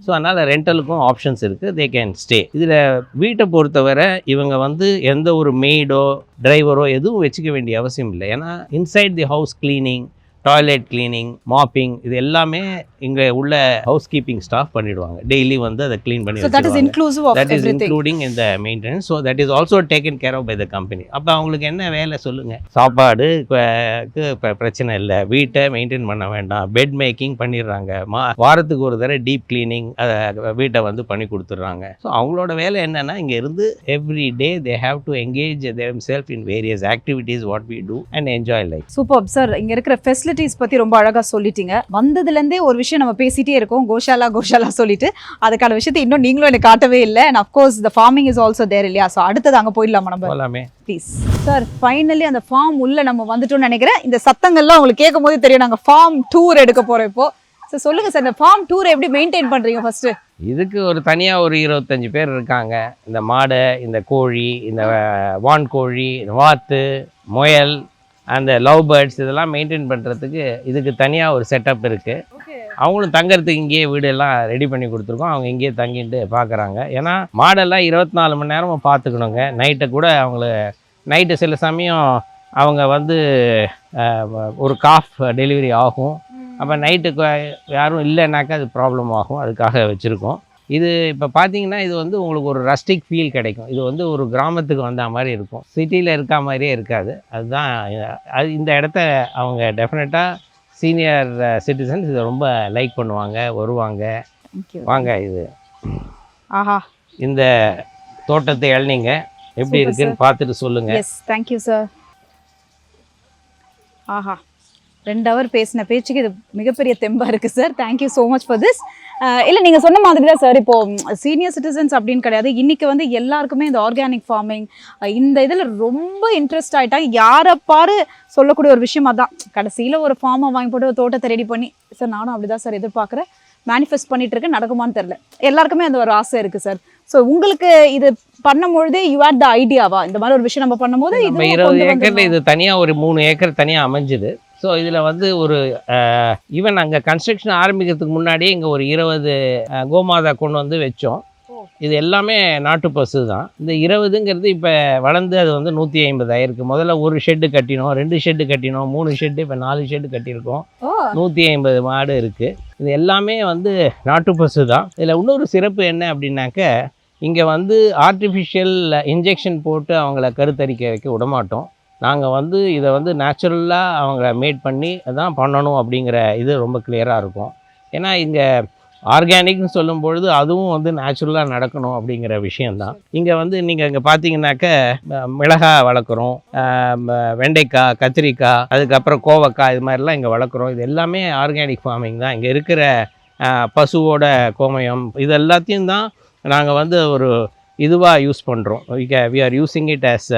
So அதனால் ரெண்டலுக்கும் ஆப்ஷன்ஸ் இருக்குது, தே கேன் ஸ்டே. இதில் வீட்டை பொறுத்தவரை இவங்க வந்து எந்த ஒரு மெய்டோ டிரைவரோ எதுவும் வச்சுக்க வேண்டிய அவசியம் இல்லை. ஏன்னா inside the house cleaning, toilet cleaning, mopping, இது எல்லாமே இங்கே உள்ள ஹவுஸ் கீப்பிங் ஸ்டாஃப் பண்ணிடுவாங்க. டெய்லி வந்து அதை க்ளீன் பண்ணி
that is
including in the maintenance. So that is also taken care of by the company. அப்போ அவங்களுக்கு என்ன வேலை சொல்லுங்கள்? சாப்பாடு பிரச்சனை இல்லை, வீட்டை மெயின்டைன் பண்ண வேண்டாம், பெட் மேக்கிங் பண்ணிடுறாங்க, வாரத்துக்கு ஒரு தடவை டீப் கிளீனிங் வீட்டை வந்து பண்ணி கொடுத்துட்றாங்க. ஸோ அவங்களோட வேலை என்னென்னா இங்கே இருந்து every day they have to engage themselves in various activities what we do and enjoy life.
Super sir. இங்கே இருக்கிற ஃபெசிலிட்டிஸ் பற்றி ரொம்ப அழகாக சொல்லிட்டீங்க. வந்ததுலேருந்தே ஒரு விஷயம் நம்ம பேசிட்டே இருக்கோம், கோஷாலா சொல்லிட்டு அதுக்கான விஷயத்தை இன்னும் நீங்களும் எனக்கு காட்டவே இல்லை. And of course the farming is also there இல்லையா? ஸோ அடுத்தது அங்கே போயிடலாமா நம்ம?
போகலாமே
ப்ளீஸ் சார். ஃபைனலி அந்த ஃபார்ம் உள்ள நம்ம வந்துட்டோம்னு நினைக்கிறேன். இந்த சத்தங்கள்லாம் உங்களுக்கு கேட்கும் போது தெரியும், நாங்கள் ஃபார்ம் டூர் எடுக்க போகிறோம். இப்போ சார் சொல்லுங்கள் சார், இந்த ஃபார்ம் டூரை எப்படி மெயின்டைன் பண்ணுறீங்க ஃபஸ்ட்டு?
இதுக்கு ஒரு தனியாக ஒரு 25 பேர் இருக்காங்க. இந்த மாடு, இந்த கோழி, இந்த வான்கோழி, இந்த வாத்து, முயல், அந்த லவ் பேர்ட்ஸ் இதெல்லாம் மெயின்டைன் பண்ணுறதுக்கு இதுக்கு தனியாக ஒரு செட்டப் இருக்குது. அவங்களும் தங்கறதுக்கு இங்கேயே வீடெல்லாம் ரெடி பண்ணி கொடுத்துருக்கோம். அவங்க இங்கேயே தங்கிட்டு பார்க்குறாங்க. ஏன்னா மாடெல்லாம் 24 மணி நேரமும் பார்த்துக்கணுங்க. நைட்டை கூட நைட்டு சில சமயம் அவங்க வந்து ஒரு காஃப் டெலிவரி ஆகும். அப்போ நைட்டுக்கு யாரும் இல்லைனாக்கா அது ப்ராப்ளம் ஆகும். அதுக்காக வச்சுருக்கோம். இது இப்போ பார்த்தீங்கன்னா இது வந்து உங்களுக்கு ஒரு ரஸ்டிக் ஃபீல் கிடைக்கும். இது வந்து ஒரு கிராமத்துக்கு வந்த மாதிரி இருக்கும். சிட்டியில் இருக்க மாதிரியே இருக்காது. அதுதான் இந்த இடத்த அவங்க டெஃபினட்டாக சீனியர் சிட்டிசன்ஸ் இதை ரொம்ப லைக் பண்ணுவாங்க, வருவாங்க. வாங்க இது
ஆஹா,
இந்த தோட்டத்தை இளநீங்க எப்படி இருக்குன்னு பார்த்துட்டு சொல்லுங்கள்.
Yes, thank you sir. ஆஹா, 2 ஹவர் பேசின பேச்சுக்கு இது மிகப்பெரிய தெம்பாக இருக்குது sir. Thank you so much for this. இல்லை, நீங்கள் சொன்ன மாதிரி தான் சார். இப்போது சீனியர் சிட்டிசன்ஸ் அப்படின்னு கிடையாது. இன்றைக்கி வந்து எல்லாருக்குமே இந்த ஆர்கானிக் ஃபார்மிங் இந்த இதில் ரொம்ப இன்ட்ரெஸ்ட் ஆகிட்டாங்க. யாரை பாரு சொல்லக்கூடிய ஒரு விஷயம் அதான். கடைசியில் ஒரு ஃபார்மை வாங்கி போட்டு ஒரு தோட்டத்தை ரெடி பண்ணி, சார் நானும் அப்படி தான் சார் எதிர்பார்க்குறேன், மேனிஃபெஸ்ட் பண்ணிட்டு இருக்கேன், நடக்குமான்னு தெரில. எல்லாருக்குமே அந்த ஒரு ஆசை இருக்குது சார். ஸோ உங்களுக்கு இது பண்ணும்பொழுதே யூ ஹேட் த ஐடியாவா இந்த மாதிரி ஒரு விஷயம் நம்ம பண்ணும்போது?
நம்ம 20 ஏக்கரில் இது தனியாக ஒரு 3 ஏக்கர் தனியாக அமைஞ்சுது. ஸோ இதில் வந்து ஒரு ஈவன் அங்கே கன்ஸ்ட்ரக்ஷன் ஆரம்பிக்கிறதுக்கு முன்னாடியே இங்கே ஒரு 20 கோமாதா கொண்டு வந்து வச்சோம். இது எல்லாமே நாட்டு பசு தான். இந்த 20ங்கிறது இப்போ வளர்ந்து அது வந்து 150 ஆயிருக்கு. முதல்ல ஒரு ஷெட்டு கட்டினோம், 2 ஷெட்டு கட்டினோம், 3 ஷெட்டு, இப்போ 4 ஷெட்டு கட்டியிருக்கோம். 150 மாடு இருக்குது. இது எல்லாமே வந்து நாட்டு பசு தான். இதில் இன்னொரு சிறப்பு என்ன அப்படின்னாக்க, இங்கே வந்து ஆர்டிஃபிஷியல் இன்ஜெக்ஷன் போட்டு அவங்கள கருத்தரிக்க வைக்க விடமாட்டோம். நாங்கள் வந்து இதை வந்து நேச்சுரலாக அவங்க மேட் பண்ணி அதான் பண்ணணும் அப்படிங்கிற இது ரொம்ப கிளியராக இருக்கும். ஏன்னா இங்கே ஆர்கானிக்னு சொல்லும்பொழுது அதுவும் வந்து நேச்சுரலாக நடக்கணும் அப்படிங்கிற விஷயந்தான். இங்கே வந்து நீங்கள் இங்கே பார்த்தீங்கன்னாக்க மிளகாய் வளர்க்குறோம், வெண்டைக்காய், கத்திரிக்காய், அதுக்கப்புறம் கோவக்காய், இது மாதிரிலாம் இங்கே வளர்க்குறோம். இது எல்லாமே ஆர்கானிக் ஃபார்மிங் தான். இங்கே இருக்கிற பசுவோட கோமயம் இது எல்லாத்தையும் தான் நாங்கள் வந்து ஒரு இதுவாக யூஸ் பண்ணுறோம். We are using it as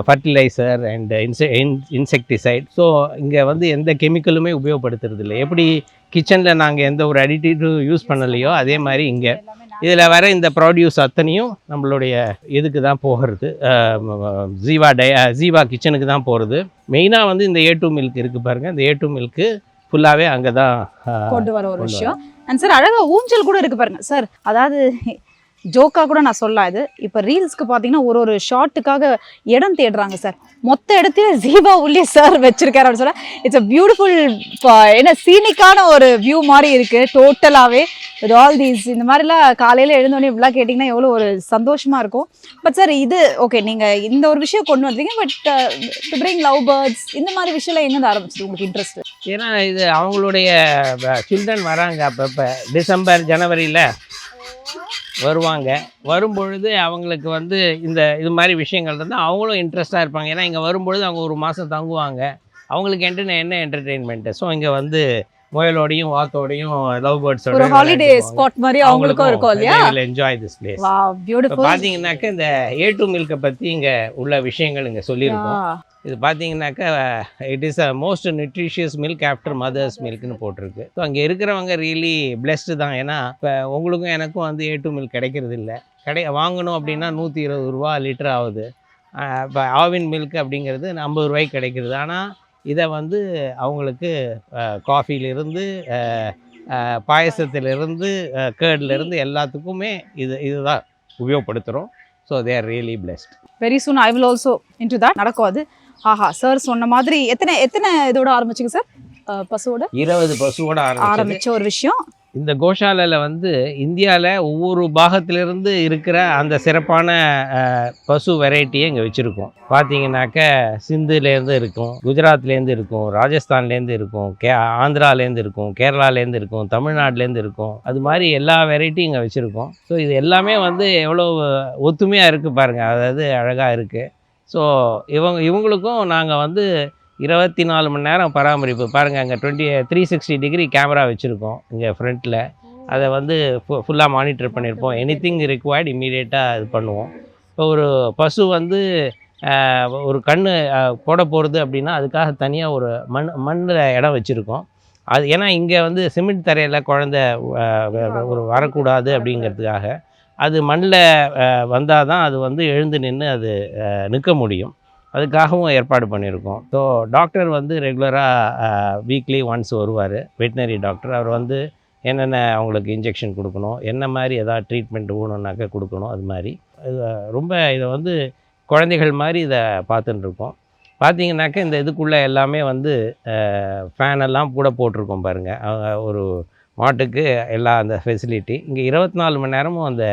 fertiliser and insecticide. So இங்கே வந்து எந்த கெமிக்கலுமே உபயோகப்படுத்துறது இல்லை. எப்படி கிச்சனில் நாங்கள் எந்த ஒரு அடிட்டிவ் யூஸ் பண்ணலையோ அதே மாதிரி இங்கே இதில் வர இந்த ப்ராடியூஸ் அத்தனையும் நம்மளுடைய இதுக்கு தான் போகிறது, ஜீவா கிச்சனுக்கு தான் போகிறது. மெயினாக வந்து இந்த A2 மில்க் இருக்குது பாருங்கள், இந்த A2 மில்க்கு ஃபுல்லாகவே அங்கே தான்
கொண்டு வர ஒரு விஷயம். அண்ட் சார் அழகாக ஊஞ்சல் கூட இருக்குது பாருங்கள் சார். அதாவது ஜோக்காக கூட நான் சொல்லலாம். இது இப்போ ரீல்ஸ்க்கு பார்த்தீங்கன்னா ஒரு ஷார்ட்டுக்காக இடம் தேடுறாங்க சார். மொத்த இடத்துல ஜீவா உள்ளே சார் வச்சிருக்காரு அப்படின்னு சொல்ல, இட்ஸ் அ பியூட்டிஃபுல் என்ன சீனிக்கான ஒரு வியூ மாதிரி இருக்குது டோட்டலாகவே. வித் ஆல் தீஸ் இந்த மாதிரிலாம் காலையில் எழுந்தோடனே இப்படிலாம் கேட்டிங்கன்னா எவ்வளோ ஒரு சந்தோஷமாக இருக்கும். பட் சார் இது ஓகே, நீங்கள் இந்த ஒரு விஷயம் கொண்டு வந்தீங்க. But to bring love birds இந்த மாதிரி விஷயம்லாம் எங்கேருந்து ஆரம்பிச்சது உங்களுக்கு இன்ட்ரெஸ்ட்?
ஏன்னா இது அவங்களுடைய சில்ட்ரன் வராங்க அப்பப்போ டிசம்பர் ஜனவரியில் வருவாங்க. வரும்பொழுது அவங்களுக்கு வந்து இது மாதிரி விஷயங்கள் இருந்தால் அவங்களும் இன்ட்ரெஸ்ட்டாக இருப்பாங்க. ஏன்னா இங்கே வரும்பொழுது அவங்க ஒரு மாதம் தங்குவாங்க. அவங்களுக்கு என்ன என்டர்டெயின்மெண்ட்டு. ஸோ இங்கே வந்து முயலோடையும் வாத்தோடையும் லவ் பேர்ட்ஸோட
ஒரு ஹாலிடே ஸ்பாட் மாதிரி அவங்களுக்கும் இருக்கும் இல்லையா?
Enjoy this place.
Wow, beautiful.
பார்த்தீங்கன்னாக்க இந்த A2 மில்கை பற்றி இங்கே உள்ள விஷயங்கள் இங்கே சொல்லியிருக்கோம். இது பார்த்தீங்கன்னாக்கா it is a most nutritious milk after mother's மில்க்னு போட்டிருக்கு. ஸோ அங்கே இருக்கிறவங்க ரியலி பிளெஸ்டு தான். ஏன்னா இப்போ உங்களுக்கும் எனக்கும் வந்து A2 மில்க் கிடைக்கிறது இல்லை. வாங்கணும் அப்படின்னா 120 ரூபா லிட்டர் ஆகுது. இப்போ ஆவின் மில்க் அப்படிங்கிறது 50 ரூபாய்க்கு கிடைக்கிறது. ஆனால் இதை வந்து அவங்களுக்கு காஃபியிலிருந்து பாயசத்திலிருந்து கேர்ட்லேருந்து எல்லாத்துக்குமே இதுதான் உபயோகப்படுத்துகிறோம். So they are really blessed.
Very soon I will also into that. நடக்கும் அது. ஆஹா, சார் சொன்ன மாதிரி எத்தனை இதோட ஆரம்பிச்சிங்க சார்? பசுவோட
20 பசுவோட
ஆரம்பிச்ச ஒரு விஷயம்.
இந்த கோஷாலையில் வந்து இந்தியாவில் ஒவ்வொரு பாகத்திலிருந்து இருக்கிற அந்த சிறப்பான பசு வெரைட்டியை இங்கே வச்சுருக்கோம். பார்த்தீங்கன்னாக்க சிந்துலேருந்து இருக்கும், குஜராத்லேருந்து இருக்கும், ராஜஸ்தான்லேருந்து இருக்கும், ஆந்திராலேருந்து இருக்கும், கேரளாலேருந்து இருக்கும், தமிழ்நாட்டிலேருந்து இருக்கும். அது மாதிரி எல்லா வெரைட்டியும் இங்கே வச்சுருக்கோம். ஸோ இது எல்லாமே வந்து எவ்வளோ ஒத்துமையாக இருக்குது பாருங்கள். அதாவது அழகாக இருக்குது. ஸோ இவங்களுக்கும் நாங்கள் வந்து 24 மணி நேரம் பராமரிப்பு. பாருங்கள் அங்கே 360 டிகிரி கேமரா வச்சுருக்கோம் இங்கே ஃப்ரண்ட்டில். அதை வந்து ஃபுல்லாக மானிட்டர் பண்ணியிருப்போம். எனிதிங் ரிக்வயர்டு இம்மீடியட்டாக இது பண்ணுவோம். இப்போ ஒரு பசு வந்து ஒரு கன்று போட போகிறது அப்படின்னா அதுக்காக தனியாக ஒரு மண்ணில் இடம் வச்சுருக்கோம். அது ஏன்னா இங்கே வந்து சிமெண்ட் தரையில் குழந்தை ஒரு வரக்கூடாது அப்படிங்கிறதுக்காக அது மண்ணில் வந்தால் தான் அது வந்து எழுந்து நின்று அது நிற்க முடியும். அதுக்காகவும் ஏற்பாடு பண்ணியிருக்கோம். ஸோ டாக்டர் வந்து ரெகுலராக வீக்லி ஒன்ஸ் வருவார், வெட்டினரி டாக்டர். அவர் வந்து என்னென்ன அவங்களுக்கு இன்ஜெக்ஷன் கொடுக்கணும், என்ன மாதிரி எதாவது ட்ரீட்மெண்ட் வேணும்னாக்கா கொடுக்கணும். அது மாதிரி ரொம்ப இதை வந்து குழந்தைகள் மாதிரி இதை பார்த்துட்டுருக்கோம். பார்த்தீங்கன்னாக்கா இந்த இதுக்குள்ளே எல்லாமே வந்து ஃபேனெல்லாம் கூட போட்டிருக்கோம் பாருங்கள். ஒரு மாட்டுக்கு எல்லா அந்த ஃபெசிலிட்டி. இங்கே 24 மணி நேரமும் அந்த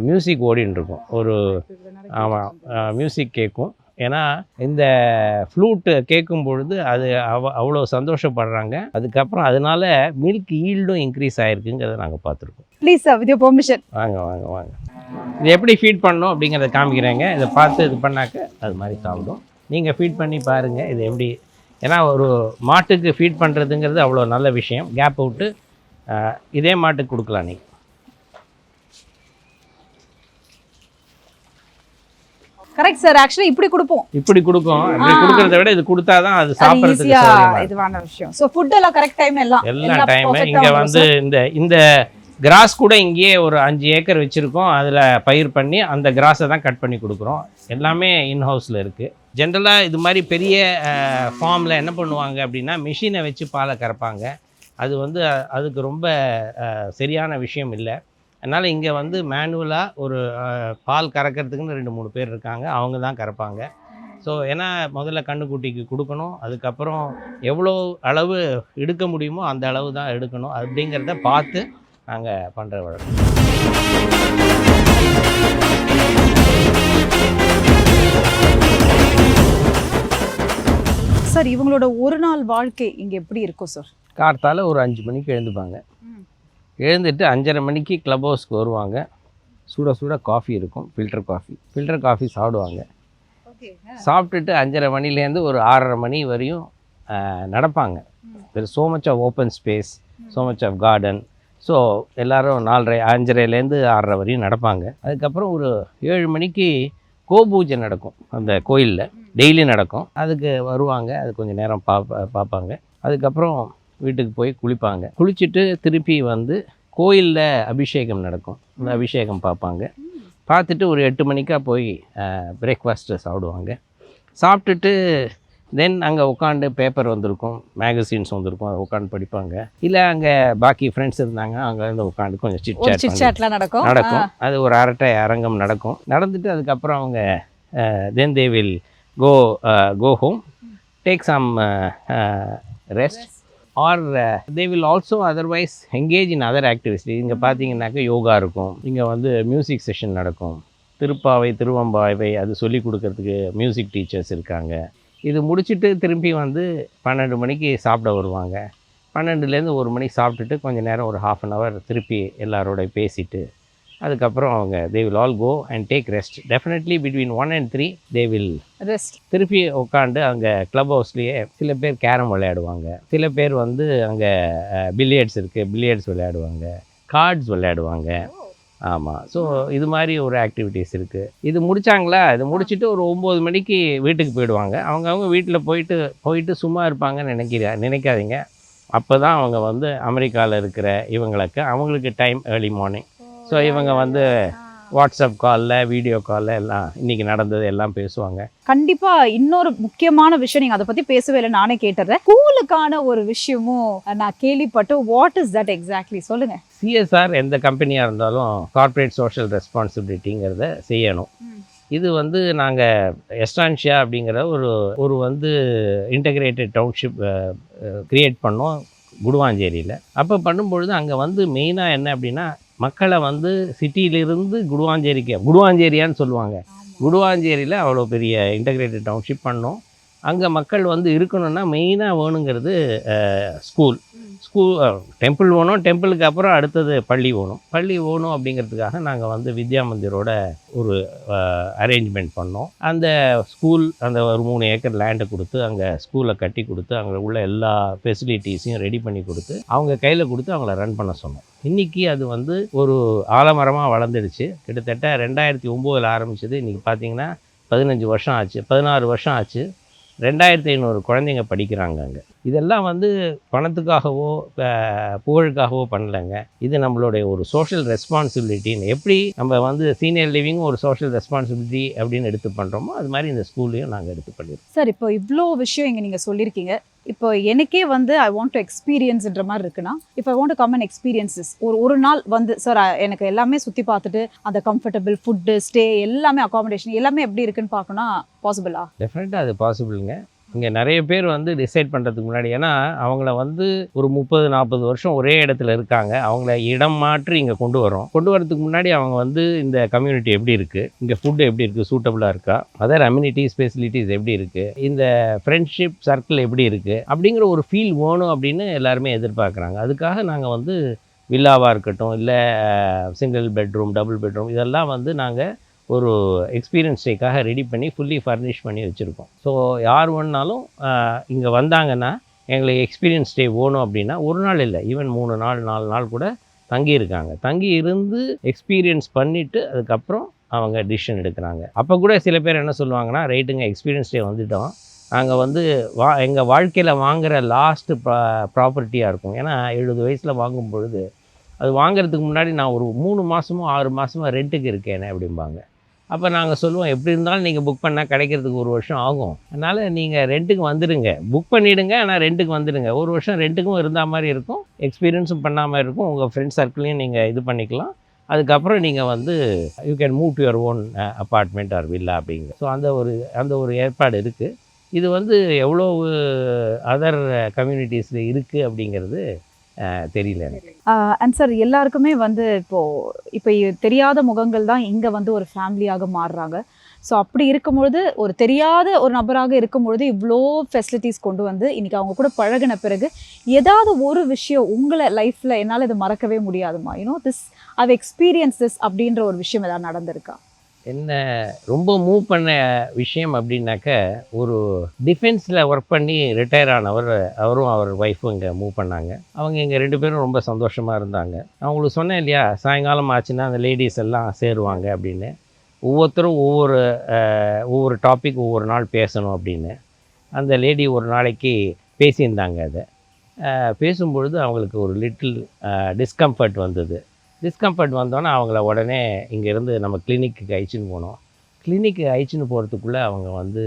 மியூசிக் ஓடின்னு இருக்கும். ஒரு ஆமாம், மியூசிக் கேட்கும். ஏன்னா இந்த ஃப்ளூட்டு கேட்கும் பொழுது அது அவ்வளோ சந்தோஷப்படுறாங்க. அதுக்கப்புறம் அதனால மில்க் ஈல்டும் இன்க்ரீஸ் ஆகிருக்குங்கிறத நாங்கள் பார்த்துருக்கோம்.
Please sir, with your permission.
வாங்க வாங்க வாங்க. இது எப்படி ஃபீட் பண்ணணும் அப்படிங்கிறத காமிக்கிறேங்க. இதை பார்த்து இது பண்ணாக்க அது மாதிரி சாப்பிடும். நீங்கள் ஃபீட் பண்ணி பாருங்கள் இது எப்படி. ஏன்னா ஒரு மாட்டுக்கு ஃபீட் பண்ணுறதுங்கிறது அவ்வளோ நல்ல விஷயம். கேப் விட்டு இதே மாட்டுக்கு கொடுக்கலாம். நீங்கள்
கரெக்ட் சார். ஆக்சுவலி இப்படி கொடுப்போம்.
இப்படி கொடுக்கும். இப்படி கொடுக்கறத விட இது கொடுத்தா தான் அது சாப்பிட்றதுக்கு
இதுவான விஷயம். ஸோ ஃபுட் எல்லாம் கரெக்ட் டைம் எல்லா
டைம் இங்கே வந்து இந்த கிராஸ் கூட இங்கேயே ஒரு 5 ஏக்கர் வச்சுருக்கோம். அதில் பயிர் பண்ணி அந்த கிராஸை தான் கட் பண்ணி கொடுக்குறோம். எல்லாமே இன்ஹவுஸில் இருக்குது. ஜென்ரலாக இது மாதிரி பெரிய ஃபார்மில் என்ன பண்ணுவாங்க அப்படின்னா மிஷினை வச்சு பாலை கறப்பாங்க. அது வந்து அதுக்கு ரொம்ப சரியான விஷயம் இல்லை. அதனால் இங்கே வந்து மேனுவலாக ஒரு பால் கறக்கிறதுக்குன்னு 2-3 பேர் இருக்காங்க. அவங்க தான் கறப்பாங்க. ஸோ ஏன்னா முதல்ல கன்றுக்குட்டிக்கு கொடுக்கணும். அதுக்கப்புறம் எவ்வளோ அளவு எடுக்க முடியுமோ அந்த அளவு தான் எடுக்கணும். அப்படிங்கிறத பார்த்து நாங்கள் பண்ணுற வழக்கம்.
சார், இவங்களோட ஒரு நாள் வாழ்க்கை இங்கே எப்படி இருக்கும் சார்?
கார்த்தால ஒரு 5 மணிக்கு எழுந்துப்பாங்க. எழுந்துட்டு 5:30 மணிக்கு க்ளப் ஹவுஸ்க்கு வருவாங்க. சுட காஃபி இருக்கும், ஃபில்டர் காஃபி சாப்பிடுவாங்க. சாப்பிட்டுட்டு 5:30 மணிலேருந்து ஒரு 6:30 மணி வரையும் நடப்பாங்க. There so much of open space, so much of garden. So எல்லோரும் 4:30 5:30லேருந்து 6:30 வரையும் நடப்பாங்க. அதுக்கப்புறம் ஒரு 7 மணிக்கு கோபூஜை நடக்கும் அந்த கோயிலில், டெய்லி நடக்கும். அதுக்கு வருவாங்க. அது கொஞ்சம் நேரம் பார்ப்பாங்க. அதுக்கப்புறம் வீட்டுக்கு போய் குளிப்பாங்க. குளிச்சுட்டு திருப்பி வந்து கோயிலில் அபிஷேகம் நடக்கும். அந்த அபிஷேகம் பார்ப்பாங்க. பார்த்துட்டு ஒரு 8 மணிக்காக போய் பிரேக்ஃபாஸ்ட்டு சாப்பிடுவாங்க. சாப்பிட்டுட்டு தென் அங்கே உட்காந்து பேப்பர் வந்திருக்கும், மேகசின்ஸ் வந்திருக்கும், அதை உட்காந்து படிப்பாங்க. இல்லை அங்கே பாக்கி ஃப்ரெண்ட்ஸ் இருந்தாங்க, அங்கே இருந்து உட்காந்து கொஞ்சம் சிட்சாட்லாம் நடக்கும். அது ஒரு அரட்டை அரங்கம் நடக்கும். நடந்துட்டு அதுக்கப்புறம் அவங்க then they will go home, take some rest or they will also otherwise engage in other activity. இங்கே பார்த்தீங்கன்னாக்கா யோகா இருக்கும், இங்கே வந்து மியூசிக் செஷன் நடக்கும், திருப்பாவை திருவம்பாவை அது சொல்லி கொடுக்கறதுக்கு மியூசிக் டீச்சர்ஸ் இருக்காங்க. இது முடிச்சுட்டு திரும்பி வந்து 12 மணிக்கு சாப்பிட வருவாங்க. 12லேருந்து 1 மணிக்கு சாப்பிட்டுட்டு கொஞ்சம் நேரம் ஒரு 1/2 an hour திருப்பி எல்லாரோட பேசிட்டு அதுக்கப்புறம் அவங்க they will all go and take rest. Definitely between 1 and 3 they will rest. திருப்பி உட்காந்து அங்கே க்ளப் ஹவுஸ்லேயே சில பேர் கேரம் விளையாடுவாங்க, சில பேர் வந்து அங்கே பில்லியர்ட்ஸ் இருக்குது, பில்லியர்ட்ஸ் விளையாடுவாங்க, கார்ட்ஸ் விளையாடுவாங்க. ஆமாம். ஸோ இது மாதிரி ஒரு ஆக்டிவிட்டீஸ் இருக்குது. இது முடித்தாங்களா, இது முடிச்சுட்டு ஒரு 9 மணிக்கு வீட்டுக்கு போயிடுவாங்க. அவங்கவுங்க வீட்டில் போயிட்டு சும்மா இருப்பாங்கன்னு நினைக்காதீங்க. அப்போ தான் அவங்க வந்து அமெரிக்காவில் இருக்கிற அவங்களுக்கு டைம் ஏர்லி மார்னிங். ஸோ இவங்க வந்து வாட்ஸ்அப் காலில், வீடியோ காலில் எல்லாம் இன்றைக்கி நடந்தது எல்லாம் பேசுவாங்க.
கண்டிப்பாக இன்னொரு முக்கியமான விஷயம், நீங்கள் அதை பற்றி பேசவே இல்லை, நானே கேட்டுறேன். ஸ்கூலுக்கான ஒரு விஷயமும் நான் கேள்விப்பட்டு, வாட் இஸ் தட் எக்ஸாக்ட்லி சொல்லுங்கள்.
சிஎஸ்ஆர் எந்த கம்பெனியாக இருந்தாலும் கார்ப்பரேட் சோஷியல் ரெஸ்பான்சிபிலிட்டிங்கிறத செய்யணும். இது வந்து நாங்கள் எஸ்டான்ஷியா அப்படிங்கிற ஒரு வந்து இன்டகிரேட்டட் டவுன்ஷிப் க்ரியேட் பண்ணோம் குடுவாஞ்சேரியில். அப்போ பண்ணும்பொழுது அங்கே வந்து மெயினாக என்ன அப்படின்னா, மக்களை வந்து சிட்டியிலிருந்து குடுவாஞ்சேரியான்னு சொல்லுவாங்க. குடுவாஞ்சேரியில் அவ்வளோ பெரிய இன்டகிரேட்டட் டவுன்ஷிப் பண்ணோம். அங்கே மக்கள் வந்து இருக்கணும்னா மெயினாக வேணுங்கிறது ஸ்கூல் டெம்பிள் வேணும். டெம்பிளுக்கு அப்புறம் அடுத்தது பள்ளி வேணும் அப்படிங்கிறதுக்காக நாங்கள் வந்து வித்யா மந்திரோட ஒரு அரேஞ்ச்மெண்ட் பண்ணோம். அந்த ஸ்கூல் அந்த ஒரு 3 ஏக்கர் லேண்டை கொடுத்து அங்கே ஸ்கூலை கட்டி கொடுத்து அங்கே உள்ள எல்லா ஃபெசிலிட்டிஸையும் ரெடி பண்ணி கொடுத்து அவங்க கையில் கொடுத்து அவங்கள ரன் பண்ண சொன்னோம். இன்றைக்கி அது வந்து ஒரு ஆலமரமாக வளர்ந்துடுச்சு. கிட்டத்தட்ட 2009 ஆரம்பிச்சது. இன்றைக்கி பார்த்திங்கன்னா 15 வருஷம் ஆச்சு, 16 வருஷம் ஆச்சு. 2500 குழந்தைங்க படிக்கிறாங்க அங்கே. இதெல்லாம் வந்து பணத்துக்காகவோ புகழுக்காகவோ பண்ணலைங்க. இது நம்மளுடைய ஒரு சோஷியல் ரெஸ்பான்சிபிலிட்டின்னு எப்படி நம்ம வந்து சீனியர் லிவிங்கும் ஒரு சோஷியல் ரெஸ்பான்சிபிலிட்டி அப்படின்னு எடுத்து பண்ணுறோமோ அது மாதிரி இந்த ஸ்கூல்லையும் நாங்கள் எடுத்து பண்ணிடுறோம்.
சார் இப்போ இவ்வளோ விஷயம் இங்கே நீங்கள் சொல்லியிருக்கீங்க. இப்போ எனக்கே வந்து ஐ வாண்ட் டு எக்ஸ்பீரியன்ஸ்ன்ற மாதிரி இருக்குன்னா, if I want to come and experiences ஒரு நாள் வந்து சார் எனக்கு எல்லாமே சுற்றி பார்த்துட்டு அந்த கம்ஃபர்டபுள் ஃபுட்டு ஸ்டே எல்லாமே அகாமடேஷன் எல்லாமே எப்படி இருக்குன்னு பார்க்கணும் பாசிபிளா?
டெஃபினட்டாக அது பாசிபிளுங்க. இங்கே நிறைய பேர் வந்து டிசைட் பண்ணுறதுக்கு முன்னாடி, ஏன்னா அவங்கள வந்து ஒரு 30-40 வருஷம் ஒரே இடத்துல இருக்காங்க, அவங்கள இடம் மாற்றி இங்கே கொண்டு வரதுக்கு முன்னாடி அவங்க வந்து இந்த கம்யூனிட்டி எப்படி இருக்குது, இங்கே ஃபுட்டு எப்படி இருக்குது, சூட்டபுளாக இருக்கா, அதர் அம்யூனிட்டிஸ் ஃபெசிலிட்டிஸ் எப்படி இருக்குது, இந்த ஃப்ரெண்ட்ஷிப் சர்க்கிள் எப்படி இருக்குது அப்படிங்கிற ஒரு ஃபீல் வேணும் அப்படின்னு எல்லாருமே எதிர்பார்க்குறாங்க. அதுக்காக நாங்கள் வந்து வில்லாவாக இருக்கட்டும், இல்லை சிங்கிள் பெட்ரூம், டபுள் பெட்ரூம் இதெல்லாம் வந்து நாங்கள் ஒரு எக்ஸ்பீரியன்ஸ் டேக்காக ரெடி பண்ணி ஃபுல்லி ஃபர்னிஷ் பண்ணி வச்சுருக்கோம். ஸோ யார் வேணுனாலும் இங்கே வந்தாங்கன்னா எங்களுக்கு எக்ஸ்பீரியன்ஸ் ஸ்டே வேணும் அப்படின்னா ஒரு நாள் இல்லை, ஈவன் 3 நாள் 4 நாள் கூட தங்கியிருக்காங்க. தங்கி இருந்து எக்ஸ்பீரியன்ஸ் பண்ணிவிட்டு அதுக்கப்புறம் அவங்க டிசிஷன் எடுக்கிறாங்க. அப்போ கூட சில பேர் என்ன சொல்லுவாங்கன்னா, ரைட்டுங்க எக்ஸ்பீரியன்ஸ் ஸ்டே வந்துவிட்டோம், நாங்கள் வந்து எங்கள் வாழ்க்கையில் வாங்குகிற லாஸ்ட்டு ப்ராப்பர்ட்டியாக இருக்கும். ஏன்னா 70 வயசில் வாங்கும் பொழுது அது வாங்குறதுக்கு முன்னாடி நான் ஒரு 3 மாதமோ 6 மாதமோ ரெண்ட்டுக்கு இருக்கேனே அப்படிம்பாங்க. அப்போ நாங்கள் சொல்லுவோம், எப்படி இருந்தாலும் நீங்கள் புக் பண்ணால் கிடைக்கிறதுக்கு 1 வருஷம் ஆகும், அதனால் நீங்கள் ரெண்ட்டுக்கு வந்துடுங்க, புக் பண்ணிவிடுங்க, ஆனால் ரெண்ட்டுக்கு வந்துடுங்க. 1 வருஷம் ரெண்ட்டுக்கும் இருந்தால் மாதிரி இருக்கும், எக்ஸ்பீரியன்ஸும் பண்ணாமல் இருக்கும், உங்கள் ஃப்ரெண்ட்ஸ் சர்க்கிளையும் நீங்கள் இது பண்ணிக்கலாம். அதுக்கப்புறம் நீங்கள் வந்து you can move to your own apartment or villa அப்படிங்கிற. ஸோ அந்த ஒரு ஏற்பாடு இருக்குது. இது வந்து எவ்வளோ அதர் கம்யூனிட்டிஸில் இருக்குது அப்படிங்கிறது தெரியல எனக்கு.
அண்ட் சார் எல்லாருக்குமே வந்து இப்போ தெரியாத முகங்கள் தான் இங்கே வந்து ஒரு ஃபேமிலியாக மாறுறாங்க. ஸோ அப்படி இருக்கும்பொழுது ஒரு தெரியாத ஒரு நபராக இருக்கும்பொழுது இவ்வளோ ஃபெசிலிட்டிஸ் கொண்டு வந்து இன்றைக்கி அவங்க கூட பழகின பிறகு ஏதாவது ஒரு விஷயம் உங்களை லைஃப்பில் என்னால் இதை மறக்கவே முடியாதுமா, திஸ் ஐவ் எக்ஸ்பீரியன்ஸ் திஸ் அப்படின்ற ஒரு விஷயம் ஏதாவது நடந்திருக்கா?
என்ன ரொம்ப மூவ் பண்ண விஷயம் அப்படின்னாக்க, ஒரு டிஃபென்ஸில் ஒர்க் பண்ணி ரிட்டையர் ஆனவர், அவரும் அவர் ஒய்ஃபும் இங்கே மூவ் பண்ணாங்க. அவங்க இங்கே 2 பேரும் ரொம்ப சந்தோஷமாக இருந்தாங்க. நான் உங்களுக்கு சொன்னேன் இல்லையா, சாயங்காலம் ஆச்சுன்னா அந்த லேடிஸ் எல்லாம் சேருவாங்க அப்படின்னு. ஒவ்வொருத்தரும் ஒவ்வொரு டாபிக் ஒவ்வொரு நாள் பேசணும் அப்படின்னு. அந்த லேடி ஒரு நாளைக்கு பேசியிருந்தாங்க. அதை பேசும்பொழுது அவங்களுக்கு ஒரு லிட்டில் டிஸ்கம்ஃபர்ட் வந்தது. டிஸ்கம்ஃபர்ட் வந்தோன்னே அவங்கள உடனே இங்கேருந்து நம்ம கிளினிக்கு அழைச்சின்னு போனோம். கிளினிக்கு அழைச்சின்னு போகிறதுக்குள்ளே அவங்க வந்து